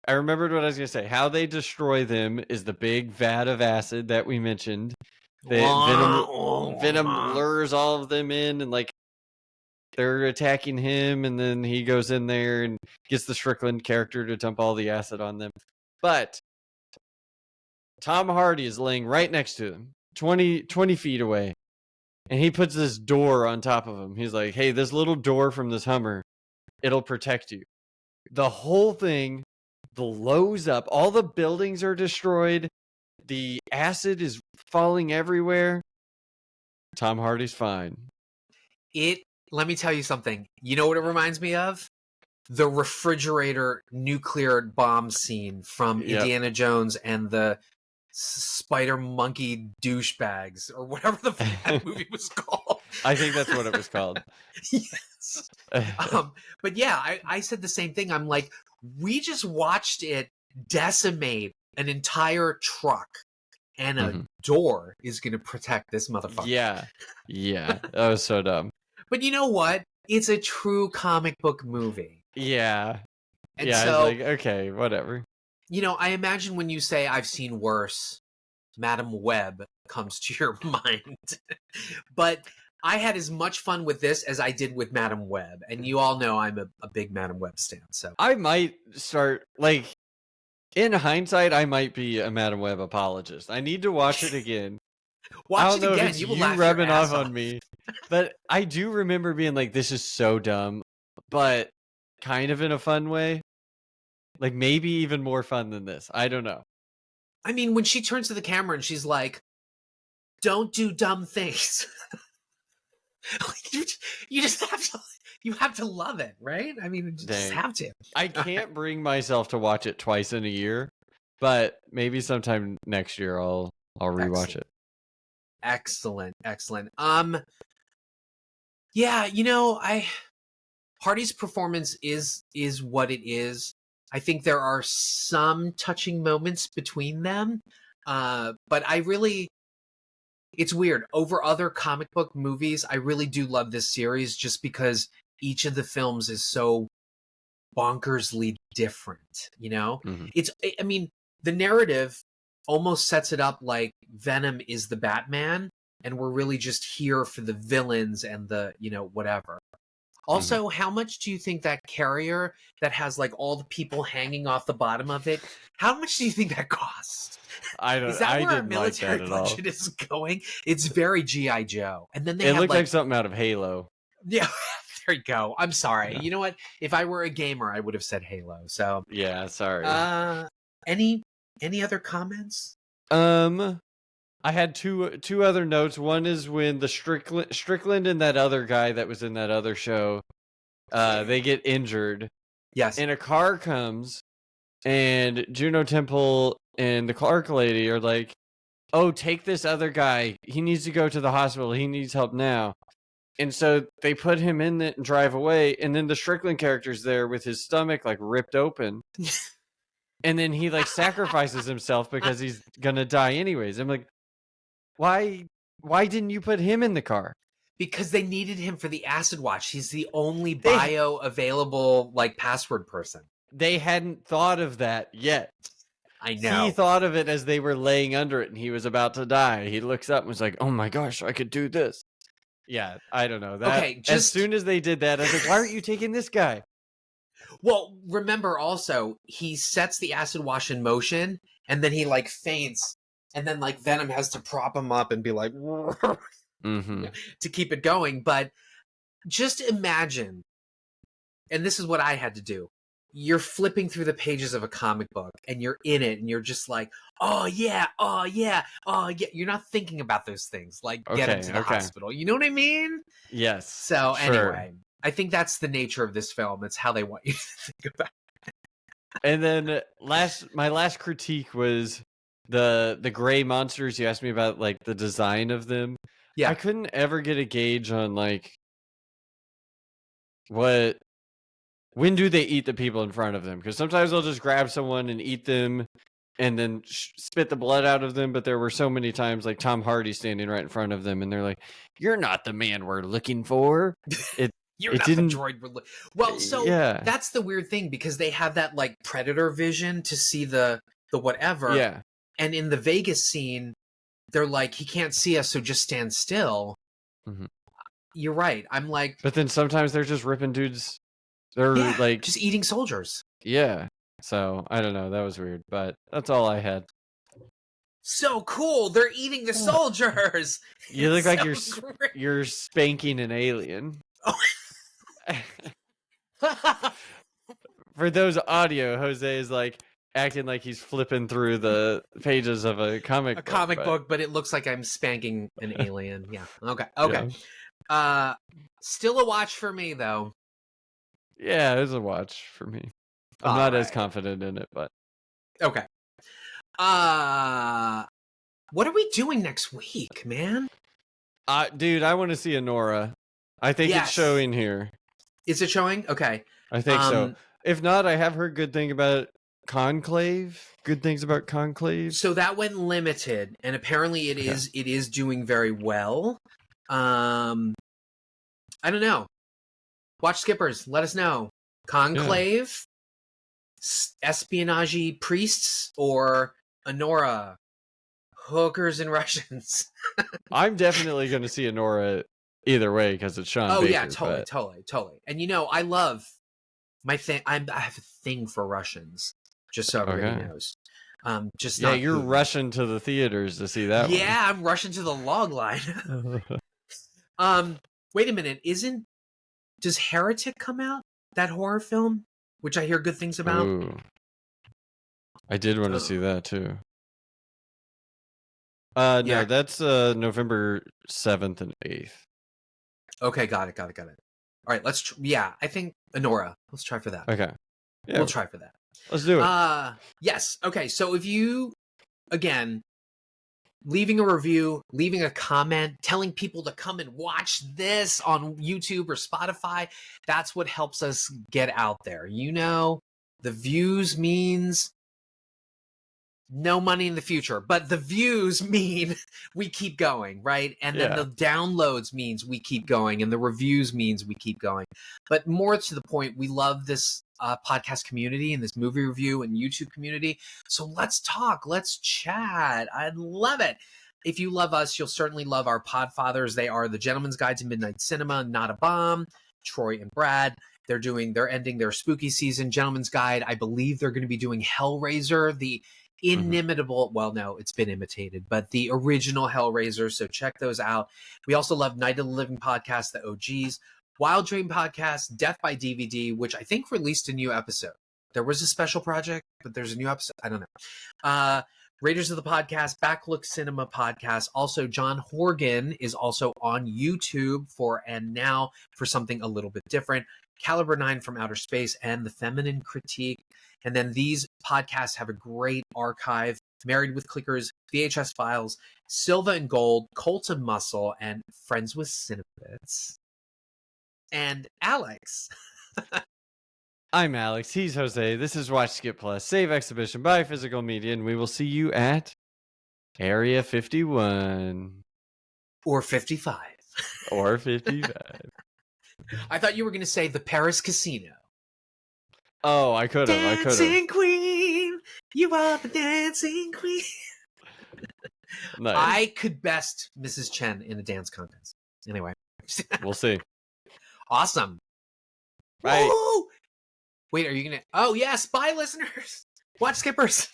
[SPEAKER 8] remembered what I was going to say. How they destroy them is the big vat of acid that we mentioned. Venom lures all of them in, and like they're attacking him, and then he goes in there and gets the Strickland character to dump all the acid on them. But Tom Hardy is laying right next to them, 20 feet away, and he puts this door on top of him. He's like, hey, this little door from this Hummer, it'll protect you. The whole thing blows up. All the buildings are destroyed. The acid is falling everywhere. Tom Hardy's fine.
[SPEAKER 7] Let me tell you something. You know what it reminds me of? The refrigerator nuclear bomb scene from Indiana Jones and the spider monkey douchebags, or whatever the fuck that movie was called.
[SPEAKER 8] I think that's what it was called.
[SPEAKER 7] Yes. But yeah, I said the same thing. I'm like, we just watched it decimate an entire truck, and a door is going to protect this motherfucker.
[SPEAKER 8] Yeah. That was so dumb.
[SPEAKER 7] But you know what? It's a true comic book movie.
[SPEAKER 8] Yeah.
[SPEAKER 7] And
[SPEAKER 8] I
[SPEAKER 7] so,
[SPEAKER 8] was like, okay, whatever.
[SPEAKER 7] You know, I imagine when you say I've seen worse, Madam Web comes to your mind. But I had as much fun with this as I did with Madam Web. And you all know I'm a big Madam Web stan. So
[SPEAKER 8] I might start, like, in hindsight, I might be a Madam Web apologist. I need to watch it again.
[SPEAKER 7] Watch it again.
[SPEAKER 8] It's
[SPEAKER 7] You will
[SPEAKER 8] you
[SPEAKER 7] laugh
[SPEAKER 8] rubbing
[SPEAKER 7] your ass
[SPEAKER 8] off on me. But I do remember being like, this is so dumb, but kind of in a fun way. Like, maybe even more fun than this. I don't know.
[SPEAKER 7] I mean, when she turns to the camera and she's like, don't do dumb things. you just have to love it, right? I mean, you just have to.
[SPEAKER 8] I can't bring myself to watch it twice in a year, but maybe sometime next year I'll rewatch it.
[SPEAKER 7] Excellent. Yeah, you know, Hardy's performance is what it is. I think there are some touching moments between them, but it's weird. Over other comic book movies, I really do love this series just because each of the films is so bonkersly different, you know? I mean, the narrative almost sets it up like Venom is the Batman, and we're really just here for the villains and the, you know, whatever. Also, how much do you think that carrier that has like all the people hanging off the bottom of it, how much do you think that costs? Is that where our military budget is going? It's very G.I. Joe. And then
[SPEAKER 8] it looked like something out of Halo.
[SPEAKER 7] Yeah, there you go. I'm sorry. Yeah. You know what? If I were a gamer, I would have said Halo. So
[SPEAKER 8] yeah, sorry.
[SPEAKER 7] Any other comments?
[SPEAKER 8] I had two other notes. One is when the Strickland and that other guy that was in that other show, they get injured.
[SPEAKER 7] Yes.
[SPEAKER 8] And a car comes, and Juno Temple and the Clark lady are like, oh, take this other guy. He needs to go to the hospital. He needs help now. And so they put him in it and drive away. And then the Strickland character's there with his stomach like ripped open. And then he like sacrifices himself because he's going to die anyways. I'm like, why didn't you put him in the car?
[SPEAKER 7] Because they needed him for the acid watch. He's the only bio-available like password person.
[SPEAKER 8] They hadn't thought of that yet.
[SPEAKER 7] I know.
[SPEAKER 8] He thought of it as they were laying under it and he was about to die. He looks up and was like, oh my gosh, I could do this. Yeah, I don't know. As soon as they did that, I was like, why aren't you taking this guy?
[SPEAKER 7] Well, remember also, he sets the acid wash in motion and then he like faints. And then, like, Venom has to prop him up and be like, to keep it going. But just imagine, and this is what I had to do. You're flipping through the pages of a comic book, and you're in it, and you're just like, oh, yeah. You're not thinking about those things, like get him to the hospital. You know what I mean?
[SPEAKER 8] Yes.
[SPEAKER 7] So, anyway, I think that's the nature of this film. It's how they want you to think about it.
[SPEAKER 8] And then my last critique was the gray monsters. You asked me about like the design of them. Yeah, I couldn't ever get a gauge on like when do they eat the people in front of them, because sometimes they'll just grab someone and eat them, and then spit the blood out of them. But there were so many times like Tom Hardy standing right in front of them, and they're like, "You're not the man we're looking for."
[SPEAKER 7] You're
[SPEAKER 8] It
[SPEAKER 7] not
[SPEAKER 8] didn't-
[SPEAKER 7] the droid. Well, so
[SPEAKER 8] Yeah.
[SPEAKER 7] that's the weird thing because they have that like predator vision to see the whatever.
[SPEAKER 8] Yeah.
[SPEAKER 7] And in the Vegas scene, they're like, he can't see us, so just stand still.
[SPEAKER 8] Mhm.
[SPEAKER 7] You're right. I'm like,
[SPEAKER 8] But then sometimes they're just ripping dudes. They're
[SPEAKER 7] yeah,
[SPEAKER 8] like,
[SPEAKER 7] just eating soldiers.
[SPEAKER 8] yeah. So I don't know. That was weird, but that's all I had.
[SPEAKER 7] So cool. They're eating the soldiers.
[SPEAKER 8] You look
[SPEAKER 7] It's
[SPEAKER 8] like
[SPEAKER 7] so great.
[SPEAKER 8] you're spanking an alien. For those audio, Jose is like acting like he's flipping through the pages of a comic
[SPEAKER 7] book, but it looks like I'm spanking an alien. Yeah. Okay. Still a watch for me though.
[SPEAKER 8] Yeah, it was a watch for me. I'm
[SPEAKER 7] All
[SPEAKER 8] not as
[SPEAKER 7] right.
[SPEAKER 8] confident in it, but
[SPEAKER 7] Okay. What are we doing next week, man?
[SPEAKER 8] dude, I want to see Anora. I think
[SPEAKER 7] Yes.
[SPEAKER 8] it's showing here.
[SPEAKER 7] Is it showing? Okay.
[SPEAKER 8] I think so. If not, I have heard good thing about Conclave. Good things about Conclave.
[SPEAKER 7] So that went limited, and apparently it is doing very well. I don't know. Watch skippers, let us know. Conclave, espionage priests, or Anora, hookers and Russians.
[SPEAKER 8] I'm definitely going to see Anora either way because it's Sean.
[SPEAKER 7] Oh
[SPEAKER 8] Baker,
[SPEAKER 7] yeah,
[SPEAKER 8] but-
[SPEAKER 7] totally. And you know, I love my thing. I have a thing for Russians. Just so everybody knows. Just
[SPEAKER 8] yeah,
[SPEAKER 7] not
[SPEAKER 8] you're
[SPEAKER 7] Putin.
[SPEAKER 8] rushing to the theaters to see that.
[SPEAKER 7] Yeah, I'm rushing to the log line.
[SPEAKER 8] One.
[SPEAKER 7] Wait a minute. Does Heretic come out? That horror film, which I hear good things about.
[SPEAKER 8] Ooh. I did want to see that too. No,
[SPEAKER 7] Yeah.
[SPEAKER 8] that's November 7th and 8th.
[SPEAKER 7] Okay, got it. All right, let's. I think Anora. Let's try for that.
[SPEAKER 8] Okay. Yeah,
[SPEAKER 7] We'll try for that.
[SPEAKER 8] let's do it.
[SPEAKER 7] Yes. Okay. So if you, again, leaving a review, leaving a comment, telling people to come and watch this on YouTube or Spotify, that's what helps us get out there. You know, the views means no money in the future, but the views mean we keep going, right? And then
[SPEAKER 8] Yeah.
[SPEAKER 7] the downloads means we keep going, and the reviews means we keep going. But more to the point, we love this podcast community and this movie review and YouTube community. So let's talk, let's chat. I love it. If you love us, you'll certainly love our podfathers. They are the Gentleman's Guide to Midnight Cinema, Not a Bomb, Troy and Brad. They're ending their spooky season. Gentleman's Guide, I believe they're going to be doing Hellraiser, the inimitable, well, no, it's been imitated, but the original Hellraiser. So check those out. We also love Night of the Living Podcast, the OGs, Wild Dream Podcast, Death by DVD, which I think released a new episode. There was a special project, but there's a new episode. I don't know. Raiders of the Podcast, Backlook Cinema Podcast. Also, John Horgan is also on YouTube and now for something a little bit different. Caliber 9 from Outer Space and The Feminine Critique. And then these podcasts have a great archive. Married with Clickers, VHS Files, Silva and Gold, Cult of Muscle, and Friends with Cinebits. And Alex.
[SPEAKER 8] I'm Alex. He's Jose. This is Watch Skip Plus, Save Exhibition by Physical Media, and we will see you at Area 51.
[SPEAKER 7] Or 55.
[SPEAKER 8] Or 55.
[SPEAKER 7] I thought you were going to say the Paris Casino.
[SPEAKER 8] Oh, I could have.
[SPEAKER 7] Dancing Queen, you are the dancing queen.
[SPEAKER 8] Nice.
[SPEAKER 7] I could best Mrs. Chen in a dance contest. Anyway.
[SPEAKER 8] We'll see.
[SPEAKER 7] Awesome.
[SPEAKER 8] Bye.
[SPEAKER 7] Woo! Wait, are you going to... Oh, yes. Bye, listeners. Watch Skippers.